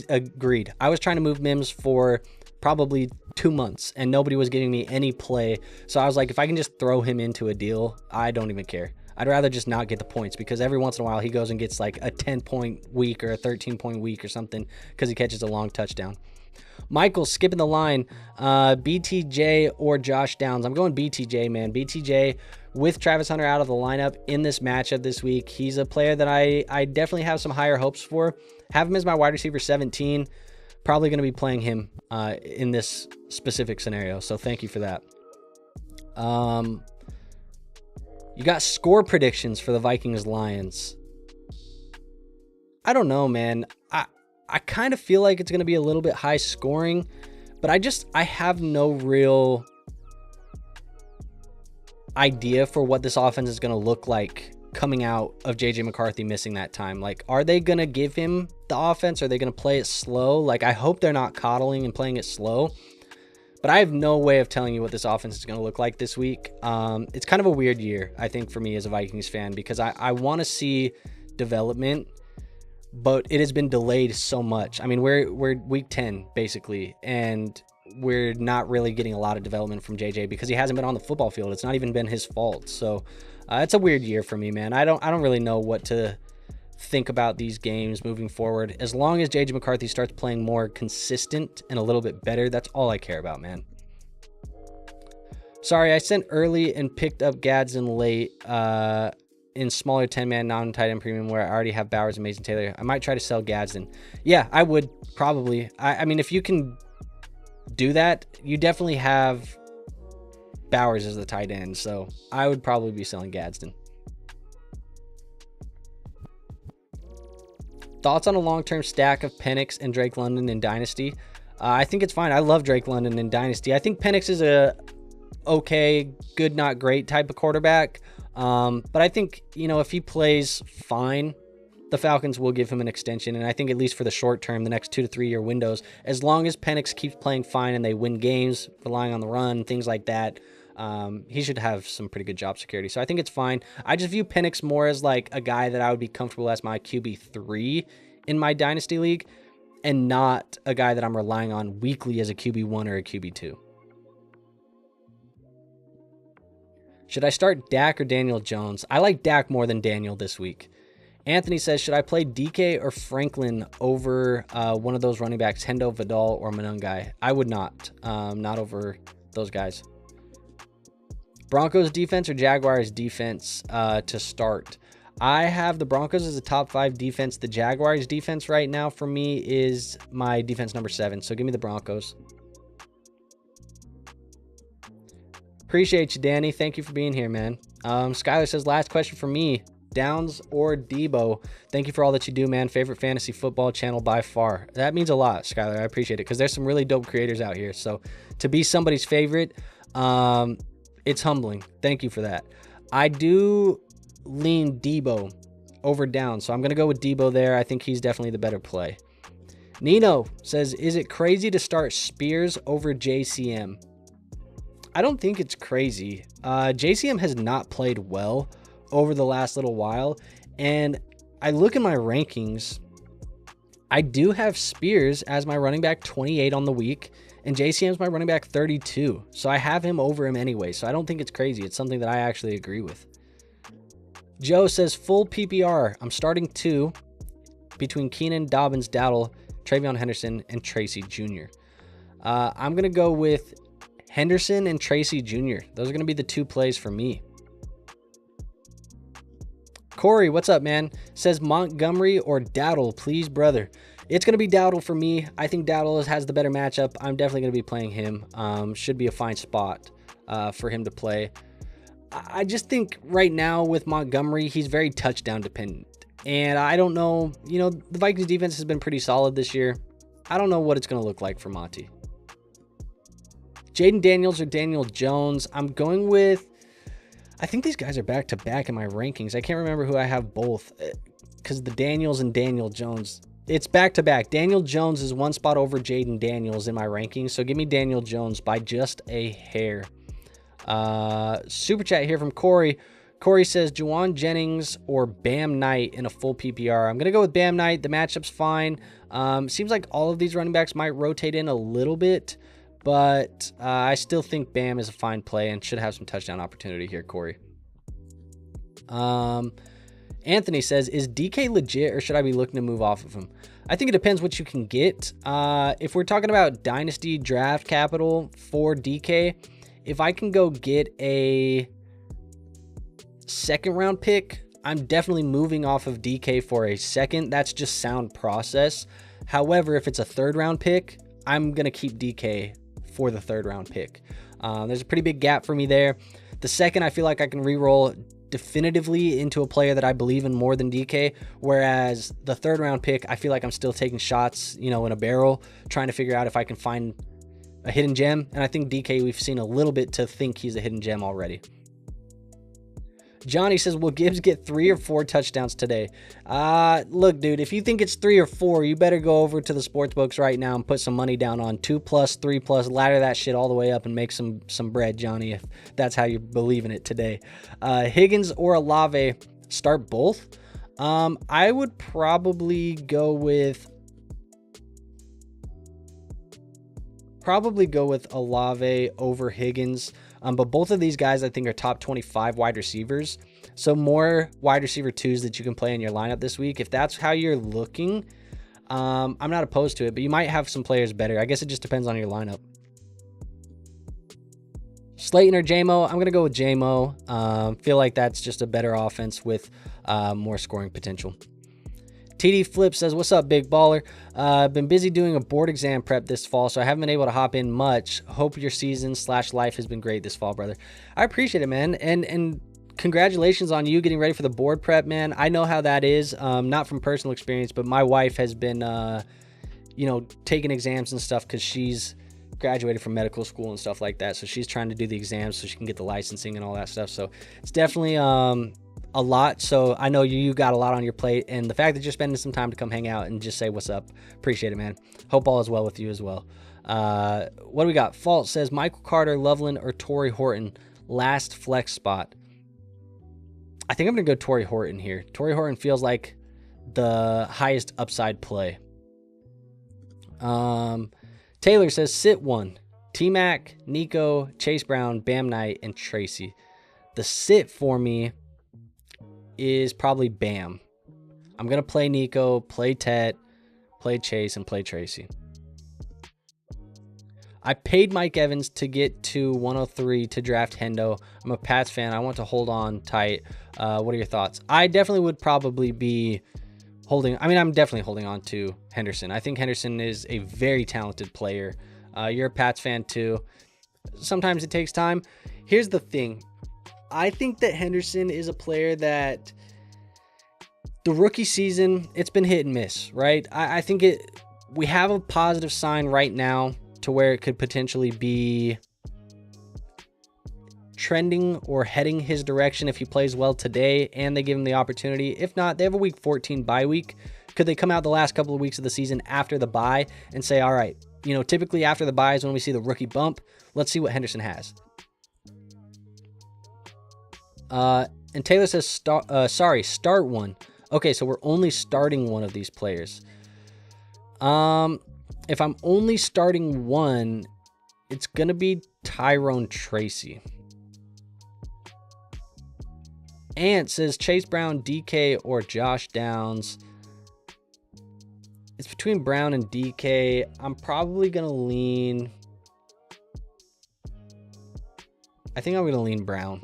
Agreed. I was trying to move Mims for probably 2 months and nobody was giving me any play. So I was like, if I can just throw him into a deal, I don't even care. I'd rather just not get the points, because every once in a while he goes and gets like a 10-point week or a 13-point week or something because he catches a long touchdown. Michael skipping the line. BTJ or Josh Downs. I'm going BTJ, man. BTJ with Travis Hunter out of the lineup in this matchup this week. He's a player that I definitely have some higher hopes for. Have him as my wide receiver 17. Probably going to be playing him in this specific scenario. So thank you for that. You got score predictions for the Vikings-Lions. I don't know, man. I kind of feel like it's going to be a little bit high scoring, but I have no real idea for what this offense is going to look like coming out of JJ McCarthy missing that time. Like, are they going to give him the offense? Are they going to play it slow? Like, I hope they're not coddling and playing it slow, but I have no way of telling you what this offense is going to look like this week. It's kind of a weird year, I think, for me as a Vikings fan, because I want to see development, but it has been delayed so much. I mean, we're week 10 basically, and we're not really getting a lot of development from JJ because he hasn't been on the football field. It's not even been his fault. So it's a weird year for me, man. I don't really know what to think about these games moving forward. As long as JJ McCarthy starts playing more consistent and a little bit better, that's all I care about, man. Sorry, I sent early and picked up Gadsden late in smaller 10-man non-tight end premium where I already have Bowers and Mason Taylor. I might try to sell Gadsden. Yeah, I would probably. I mean, if you can do that, you definitely have Bowers as the tight end, so I would probably be selling Gadsden. Thoughts on a long-term stack of Penix and Drake London in Dynasty? I think it's fine. I love Drake London in Dynasty. I think Penix is a okay, good, not great type of quarterback. But I think, if he plays fine, the Falcons will give him an extension. And I think at least for the short term, the next 2 to 3 year windows, as long as Penix keeps playing fine and they win games, relying on the run, things like that, he should have some pretty good job security. So I think it's fine. I just view Penix more as like a guy that I would be comfortable as my QB3 in my Dynasty League, and not a guy that I'm relying on weekly as a QB1 or a QB2. Should I start Dak or Daniel Jones? I like Dak more than Daniel this week. Anthony says, should I play DK or Franklin over one of those running backs, Hendo, Vidal, or Monangai? I would not. Not over those guys. Broncos defense or Jaguars defense to start? I have the Broncos as a top 5 defense. The Jaguars defense right now for me is my defense number 7. So give me the Broncos. Appreciate you, Danny. Thank you for being here, man. Skylar says, last question for me. Downs or Debo? Thank you for all that you do, man. Favorite fantasy football channel by far. That means a lot, Skylar. I appreciate it because there's some really dope creators out here. So to be somebody's favorite, it's humbling. Thank you for that. I do lean Debo over Downs, so I'm going to go with Debo there. I think he's definitely the better play. Nino says, is it crazy to start Spears over JCM? I don't think it's crazy. JCM has not played well over the last little while, and I look at my rankings. I do have Spears as my running back 28 on the week, and JCM is my running back 32. So I have him over him anyway, so I don't think it's crazy. It's something that I actually agree with. Joe says, full PPR. I'm starting 2 between Keenan, Dobbins, Dowdle, Travion Henderson, and Tracy Jr. I'm going to go with Henderson and Tracy Jr. Those are going to be the 2 plays for me. Corey, what's up, man? Says Montgomery or Dowdle, please, brother. It's going to be Dowdle for me. I think Dowdle has the better matchup. I'm definitely going to be playing him. Should be a fine spot for him to play. I just think right now with Montgomery, he's very touchdown dependent. And I don't know, the Vikings defense has been pretty solid this year. I don't know what it's going to look like for Monty. Jaden Daniels or Daniel Jones. I'm going with, I think these guys are back-to-back in my rankings. I can't remember who I have both because the Daniels and Daniel Jones. It's back-to-back. Daniel Jones is 1 spot over Jaden Daniels in my rankings, so give me Daniel Jones by just a hair. Super chat here from Corey. Corey says, Juwan Jennings or Bam Knight in a full PPR. I'm going to go with Bam Knight. The matchup's fine. Seems like all of these running backs might rotate in a little bit, but I still think Bam is a fine play and should have some touchdown opportunity here, Corey. Anthony says, is DK legit or should I be looking to move off of him? I think it depends what you can get. If we're talking about dynasty draft capital for DK, if I can go get a 2nd round pick, I'm definitely moving off of DK for a 2nd. That's just sound process. However, if it's a 3rd round pick, I'm going to keep DK for the 3rd round pick. There's a pretty big gap for me there. The 2nd, I feel like I can re-roll definitively into a player that I believe in more than DK, whereas the 3rd round pick, I feel like I'm still taking shots, in a barrel, trying to figure out if I can find a hidden gem. And I think DK, we've seen a little bit to think he's a hidden gem already. Johnny says, will Gibbs get 3 or 4 touchdowns today? Look, dude, if you think it's 3 or 4, you better go over to the sports books right now and put some money down on 2+, 3+, ladder that shit all the way up and make some bread, Johnny, if that's how you believe in it today. Higgins or Olave, start both. I would probably go with Olave over Higgins. But both of these guys, I think, are top 25 wide receivers. So more wide receiver 2s that you can play in your lineup this week. If that's how you're looking, I'm not opposed to it, but you might have some players better. I guess it just depends on your lineup. Slayton or JMO? I'm going to go with JMO. Feel like that's just a better offense with more scoring potential. TD Flip says, what's up, big baller? I've been busy doing a board exam prep this fall, so I haven't been able to hop in much. Hope your season/life has been great this fall, brother. I appreciate it, man. And congratulations on you getting ready for the board prep, man. I know how that is, not from personal experience, but my wife has been, taking exams and stuff because she's graduated from medical school and stuff like that. So she's trying to do the exams so she can get the licensing and all that stuff. So it's definitely a lot. So I know you got a lot on your plate, and the fact that you're spending some time to come hang out and just say what's up, appreciate it, man. Hope all is well with you as well. What do we got? Fault says Michael Carter, Loveland, or Torrey Horton last flex spot. I think I'm gonna go Torrey Horton here. Torrey Horton feels like the highest upside play. Taylor says sit one. T-Mac, Nico, Chase Brown, Bam Knight, and Tracy. The sit for me is probably Bam. I'm going to play Nico, play Tet, play Chase, and play Tracy. I paid Mike Evans to get to 103 to draft Hendo. I'm a Pats fan. I want to hold on tight. What are your thoughts? I definitely would probably be I'm definitely holding on to Henderson. I think Henderson is a very talented player. You're a Pats fan too. Sometimes it takes time. Here's the thing. I think that Henderson is a player that the rookie season, it's been hit and miss, right? I think we have a positive sign right now to where it could potentially be trending or heading his direction if he plays well today and they give him the opportunity. If not, they have a week 14 bye week. Could they come out the last couple of weeks of the season after the bye and say, all right, typically after the bye is when we see the rookie bump. Let's see what Henderson has. And Taylor says, start one. Okay, so we're only starting one of these players. If I'm only starting one, it's going to be Tyrone Tracy. Ant says Chase Brown, DK, or Josh Downs. It's between Brown and DK. I'm probably going to lean... I think I'm going to lean Brown.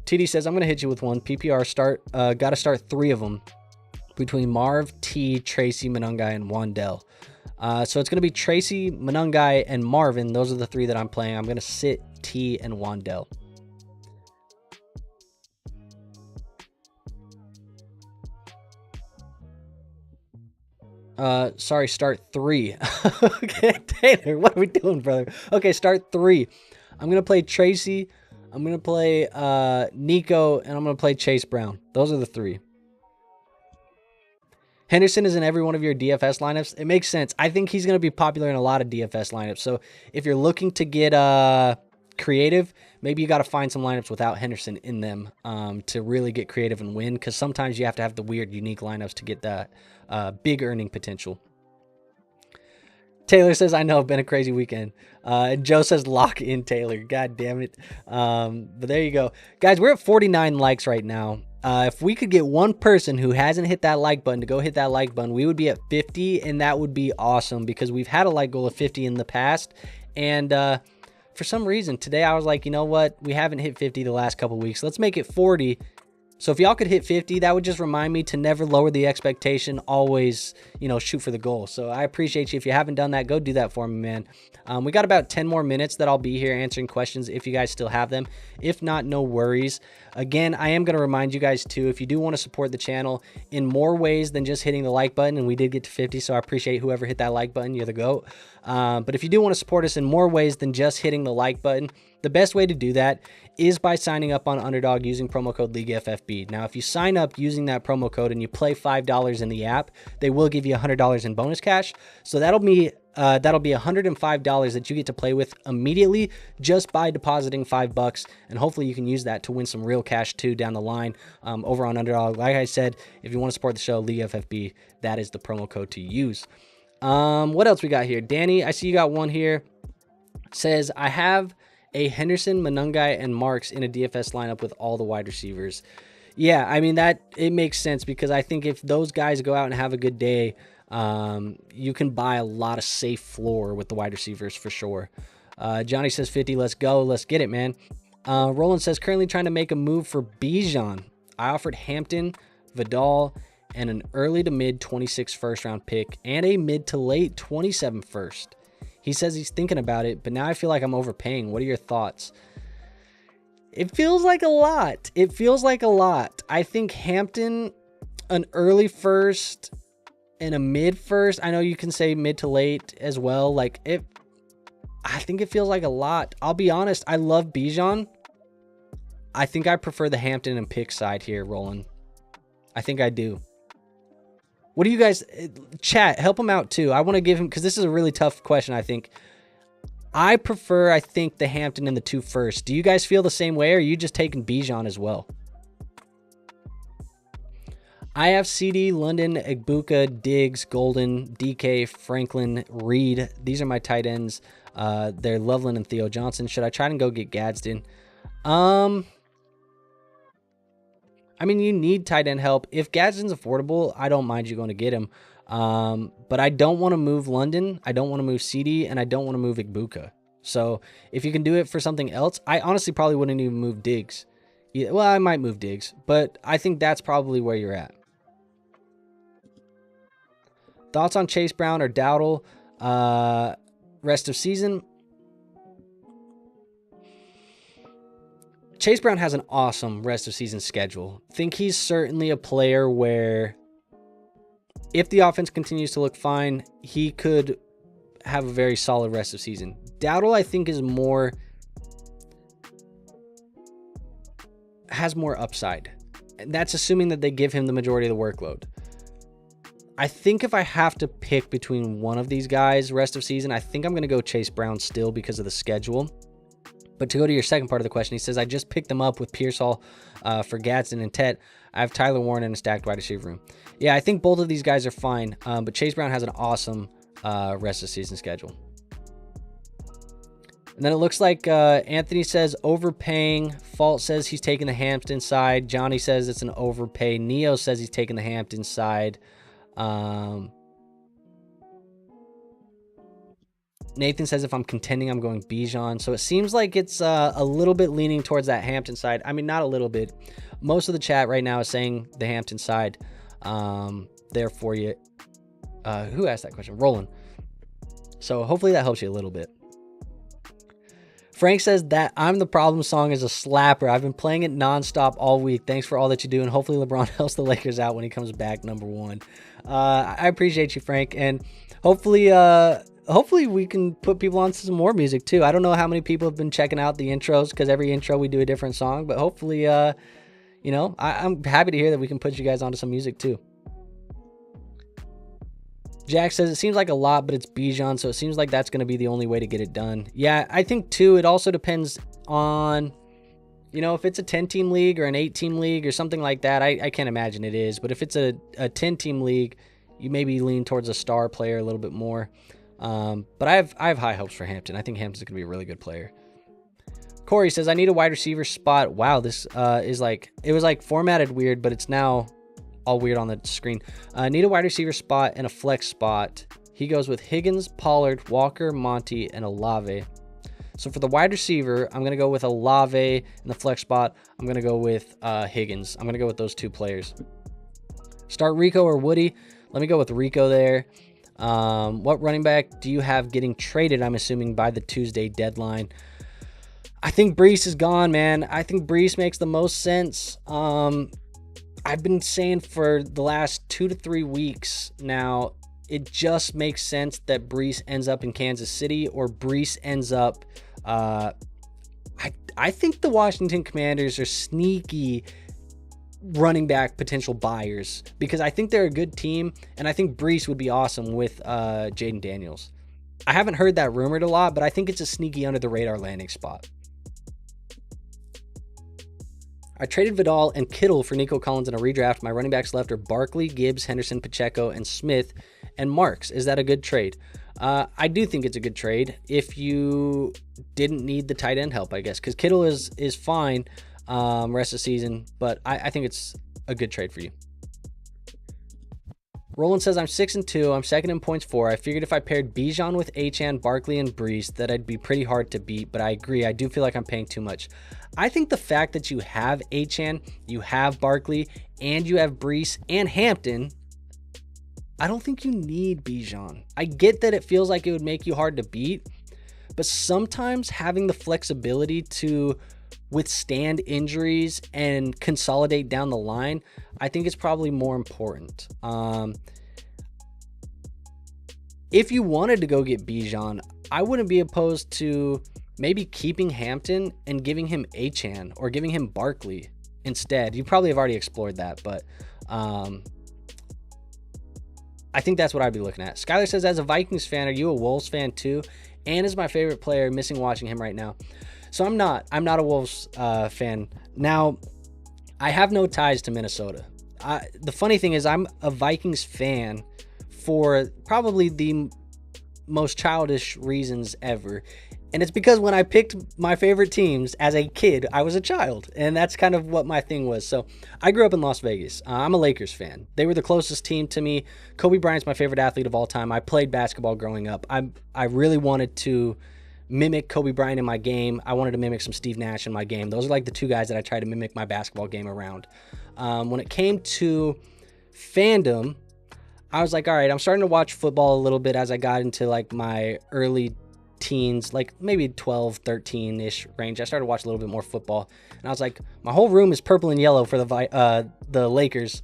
TD says, I'm going to hit you with one. PPR got to start 3 of them between Marv, T, Tracy, Monungai, and Wandell. So it's going to be Tracy, Monungai, and Marvin. Those are the 3 that I'm playing. I'm going to sit T and Wandell. Start 3. Okay, Taylor, what are we doing, brother? Okay, start 3. I'm going to play Tracy. I'm going to play Nico, and I'm going to play Chase Brown. Those are the 3. Henderson is in every one of your DFS lineups. It makes sense. I think he's going to be popular in a lot of DFS lineups. So if you're looking to get creative, maybe you got to find some lineups without Henderson in them to really get creative and win, because sometimes you have to have the weird, unique lineups to get that big earning potential. Taylor says, I know, been a crazy weekend. Joe says, lock in Taylor. God damn it. But there you go. Guys, we're at 49 likes right now. If we could get one person who hasn't hit that like button to go hit that like button, we would be at 50, and that would be awesome because we've had a like goal of 50 in the past. And for some reason, today I was like, you know what? We haven't hit 50 the last couple weeks. Let's make it 40. So if y'all could hit 50, that would just remind me to never lower the expectation, always, shoot for the goal. So I appreciate you. If you haven't done that, go do that for me, man. We got about 10 more minutes that I'll be here answering questions if you guys still have them. If not, no worries. Again, I am going to remind you guys too, if you do want to support the channel in more ways than just hitting the like button, and we did get to 50, so I appreciate whoever hit that like button. You're the GOAT. But if you do want to support us in more ways than just hitting the like button, the best way to do that is by signing up on Underdog using promo code LeagueFFB. Now, if you sign up using that promo code and you play $5 in the app, they will give you $100 in bonus cash. So that'll be $105 that you get to play with immediately just by depositing $5, and hopefully you can use that to win some real cash too down the line over on Underdog. Like I said, if you want to support the show, LeagueFFB, that is the promo code to use. What else we got here? Danny, I see you got one here. Says, I have a Henderson, Monungai, and Marks in a DFS lineup with all the wide receivers. Yeah, I mean, it makes sense because I think if those guys go out and have a good day, You can buy a lot of safe floor with the wide receivers for sure. Johnny says 50. Let's go. Let's get it, man. Roland says currently trying to make a move for Bijan. I offered Hampton, Vidal, and an early to mid 26 first round pick and a mid to late 27 first. He says he's thinking about it, but now I feel like I'm overpaying. What are your thoughts? It feels like a lot. It feels like a lot. I think Hampton, an early first and a mid first. I know you can say mid to late as well. Like I think it feels like a lot. I'll be honest. I love Bijan. I think I prefer the Hampton and pick side here, Roland. I think I do. What do you guys, chat, help him out too. I want to give him, because this is a really tough question, I think. I think, the Hampton and the 2 first. Do you guys feel the same way, or are you just taking Bijan as well? I have CD, London, Egbuka, Diggs, Golden, DK, Franklin, Reed. These are my tight ends. They're Loveland and Theo Johnson. Should I try and go get Gadsden? I mean, you need tight end help. If Gadsden's affordable, I don't mind you going to get him. But I don't want to move London. I don't want to move CD, and I don't want to move Egbuka. So if you can do it for something else, I honestly probably wouldn't even move Diggs. Yeah, well, I might move Diggs, but I think that's probably where you're at. Thoughts on Chase Brown or Dowdle rest of season? Chase Brown has an awesome rest of season schedule. Think he's certainly a player where if the offense continues to look fine, he could have a very solid rest of season. Dowdle, I think, has more upside. And that's assuming that they give him the majority of the workload. I think if I have to pick between one of these guys rest of season, I think I'm going to go Chase Brown still because of the schedule. But to go to your second part of the question, he says, I just picked them up with Pearsall for Gadsden and Tet. I have Tyler Warren in a stacked wide receiver room. Yeah, I think both of these guys are fine, but Chase Brown has an awesome rest of season schedule. And then it looks like Anthony says overpaying. Fault says he's taking the Hampton side. Johnny says it's an overpay. Neo says he's taking the Hampton side. Nathan says if I'm contending, I'm going Bijan. So it seems like it's a little bit leaning towards that Hampton side. I mean, not a little bit. Most of the chat right now is saying the Hampton side there for you. Who asked that question? Roland. So hopefully that helps you a little bit. Frank says that I'm the problem song is a slapper. I've been playing it nonstop all week. Thanks for all that you do. And hopefully LeBron helps the Lakers out when he comes back, number one. I appreciate you, Frank. And hopefully we can put people on some more music too. I don't know how many people have been checking out the intros because every intro we do a different song. But hopefully, I'm happy to hear that we can put you guys onto some music too. Jack says it seems like a lot, but it's Bijan, so it seems like that's going to be the only way to get it done. Yeah, I think too, it also depends on, if it's a 10-team league or an 8-team league or something like that. I can't imagine it is, but if it's a 10-team league, you maybe lean towards a star player a little bit more. But I have high hopes for Hampton. I think Hampton's going to be a really good player. Corey says I need a wide receiver spot. Wow, this is like, it was like formatted weird, but it's now all weird on the screen. Need a wide receiver spot and a flex spot. He goes with Higgins, Pollard, Walker, Monty, and Olave. So for the wide receiver, I'm going to go with Olave. In the flex spot, I'm going to go with Higgins. I'm going to go with those two players. Start Rico or Woody. Let me go with Rico there. What running back do you have getting traded, I'm assuming, by the Tuesday deadline? I think Brees is gone, man. I think Brees makes the most sense. I've been saying for the last 2 to 3 weeks now, it just makes sense that Brees ends up in Kansas City or Brees ends up... I think the Washington Commanders are sneaky running back potential buyers because I think they're a good team, and I think Brees would be awesome with Jaden Daniels. I haven't heard that rumored a lot, but I think it's a sneaky under-the-radar landing spot. I traded Vidal and Kittle for Nico Collins in a redraft. My running backs left are Barkley, Gibbs, Henderson, Pacheco, and Smith, and Marks. Is that a good trade? I do think it's a good trade if you didn't need the tight end help, I guess, because Kittle is fine rest of the season, but I think it's a good trade for you. Roland says, I'm 6-2. I'm second in points 4. I figured if I paired Bijan with Achane, Barkley, and Brees, that I'd be pretty hard to beat, but I agree. I do feel like I'm paying too much. I think the fact that you have Achane, you have Barkley, and you have Brees and Hampton, I don't think you need Bijan. I get that it feels like it would make you hard to beat, but sometimes having the flexibility to withstand injuries and consolidate down the line, I think it's probably more important. If you wanted to go get Bijan, I wouldn't be opposed to maybe keeping Hampton and giving him Achane or giving him Barkley instead. You probably have already explored that, but I think that's what I'd be looking at. Skylar says, as a Vikings fan, are you a Wolves fan too? And is my favorite player, missing watching him right now. So I'm not a Wolves fan. Now, I have no ties to Minnesota. The funny thing is I'm a Vikings fan for probably the most childish reasons ever. And it's because when I picked my favorite teams as a kid, I was a child. And that's kind of what my thing was. So I grew up in Las Vegas. I'm a Lakers fan. They were the closest team to me. Kobe Bryant's my favorite athlete of all time. I played basketball growing up. I really wanted to mimic Kobe Bryant in my game. I wanted to mimic some Steve Nash in my game. Those are like the two guys that I tried to mimic my basketball game around. When it came to fandom, I was like, all right, I'm starting to watch football a little bit as I got into like my early teens, like maybe 12, 13-ish range. I started to watch a little bit more football. And I was like, my whole room is purple and yellow for the Lakers.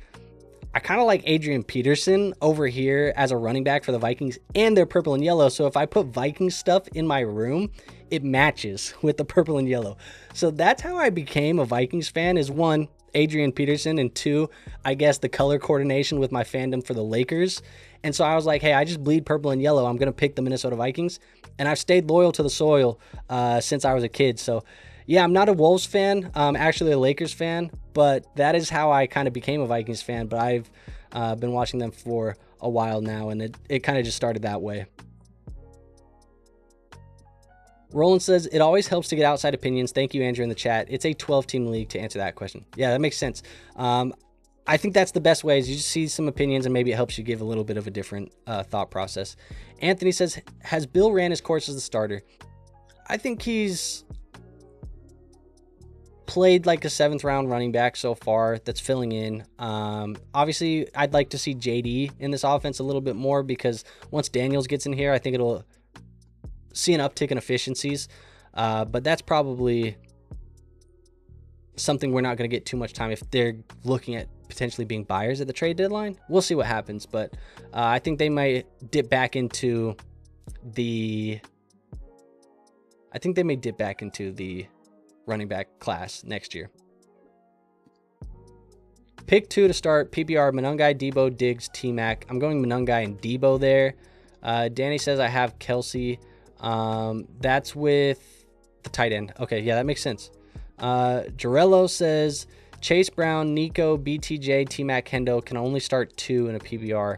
I kind of like Adrian Peterson over here as a running back for the Vikings, and they're purple and yellow. So if I put Vikings stuff in my room, it matches with the purple and yellow. So that's how I became a Vikings fan, is one, Adrian Peterson, and two, I guess the color coordination with my fandom for the Lakers. And so I was like, hey, I just bleed purple and yellow. I'm going to pick the Minnesota Vikings. And I've stayed loyal to the soil since I was a kid. So yeah, I'm not a Wolves fan. I'm actually a Lakers fan, but that is how I kind of became a Vikings fan. But I've been watching them for a while now, and it kind of just started that way. Roland says, it always helps to get outside opinions. Thank you, Andrew, in the chat. It's a 12-team league to answer that question. Yeah, that makes sense. I think that's the best way, is you just see some opinions and maybe it helps you give a little bit of a different thought process. Anthony says, has Bill ran his course as the starter? I think he's played like a 7th round running back so far that's filling in. Obviously, I'd like to see JD in this offense a little bit more, because once Daniels gets in here, I think it'll see an uptick in efficiencies. But that's probably something we're not going to get too much time if they're looking at potentially being buyers at the trade deadline. We'll see what happens, but I think they might dip back into the running back class next year. Pick 2 to start PPR: Monungai, Debo, Diggs, T-Mac. I'm going Monungai and Debo there. Danny says I have Kelsey. That's with the tight end. Okay, yeah, that makes sense. Jarello says Chase Brown, Nico, BTJ, T-Mac, Hendo can only start 2 in a PPR.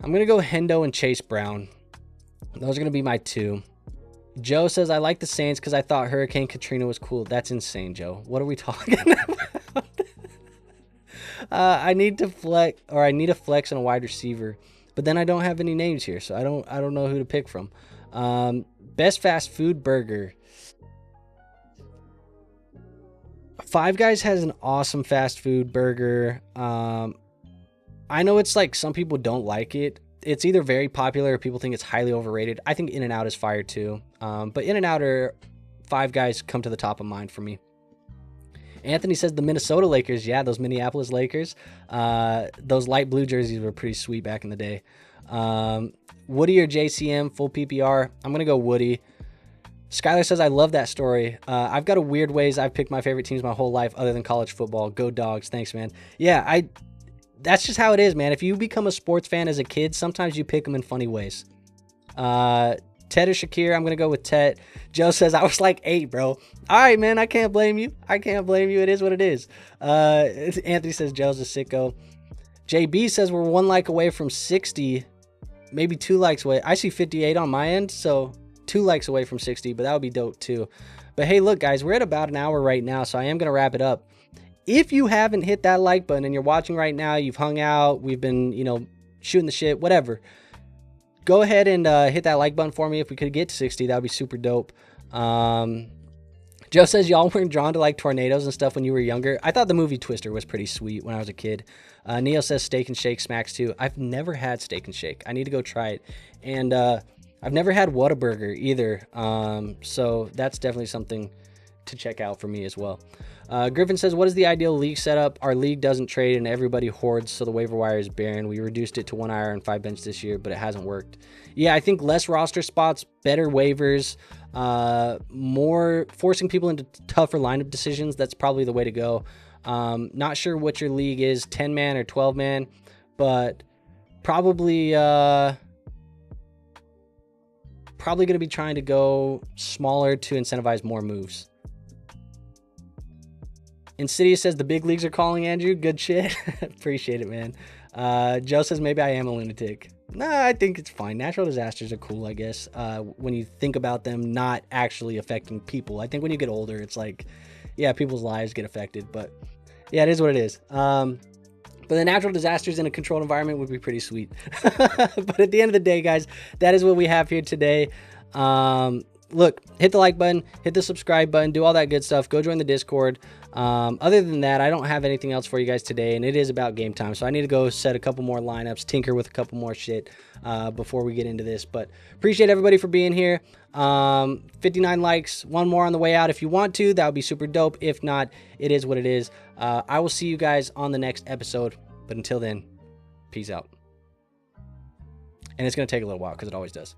I'm going to go Hendo and Chase Brown. Those are going to be my 2. Joe says, I like the Saints because I thought Hurricane Katrina was cool. That's insane, Joe. What are we talking about? I need a flex on a wide receiver, but then I don't have any names here, so I don't know who to pick from. Best fast food burger. Five Guys has an awesome fast food burger. I know it's like some people don't like it. It's either very popular or people think it's highly overrated. I think In-N-Out is fire too. But In-N-Out or Five Guys come to the top of mind for me. Anthony says the Minnesota Lakers. Yeah, those Minneapolis Lakers. Those light blue jerseys were pretty sweet back in the day. Woody or JCM, full PPR. I'm going to go Woody. Skylar says, I love that story. I've got a weird ways I've picked my favorite teams my whole life other than college football. Go Dogs. Thanks, man. Yeah, that's just how it is, man. If you become a sports fan as a kid, sometimes you pick them in funny ways. Ted or Shakir, I'm going to go with Ted. Joe says, I was like 8, bro. All right, man, I can't blame you. It is what it is. Anthony says, Joe's a sicko. JB says, we're 1 like away from 60, maybe 2 likes away. I see 58 on my end, so 2 likes away from 60, but that would be dope too. But hey, look, guys, we're at about an hour right now, so I am going to wrap it up. If you haven't hit that like button and you're watching right now, you've hung out, we've been, shooting the shit, whatever, go ahead and hit that like button for me. If we could get to 60, that would be super dope. Joe says y'all weren't drawn to like tornadoes and stuff when you were younger. I thought the movie Twister was pretty sweet when I was a kid. Neil says Steak and Shake smacks too. I've never had Steak and Shake. I need to go try it. And I've never had Whataburger either. So that's definitely something to check out for me as well. Griffin says, what is the ideal league setup? Our league doesn't trade and everybody hoards, so the waiver wire is barren. We reduced it to 1 IR and 5 bench this year, but it hasn't worked. Yeah, I think less roster spots, better waivers, more forcing people into tougher lineup decisions. That's probably the way to go. Not sure what your league is, 10-man or 12-man, but probably going to be trying to go smaller to incentivize more moves. Insidious says the big leagues are calling, Andrew. Good shit. Appreciate it, man. Joe says maybe I am a lunatic. Nah, I think it's fine. Natural disasters are cool, I guess, when you think about them not actually affecting people. I think when you get older, it's like, yeah, people's lives get affected. But, yeah, it is what it is. But the natural disasters in a controlled environment would be pretty sweet. But at the end of the day, guys, that is what we have here today. Look, hit the like button, hit the subscribe button, do all that good stuff. Go join the Discord. Other than that, I don't have anything else for you guys today, and it is about game time. So I need to go set a couple more lineups, tinker with a couple more shit before we get into this. But appreciate everybody for being here. 59 likes, one more on the way out. If you want to, that would be super dope. If not, it is what it is. I will see you guys on the next episode. But until then, peace out. And it's going to take a little while because it always does.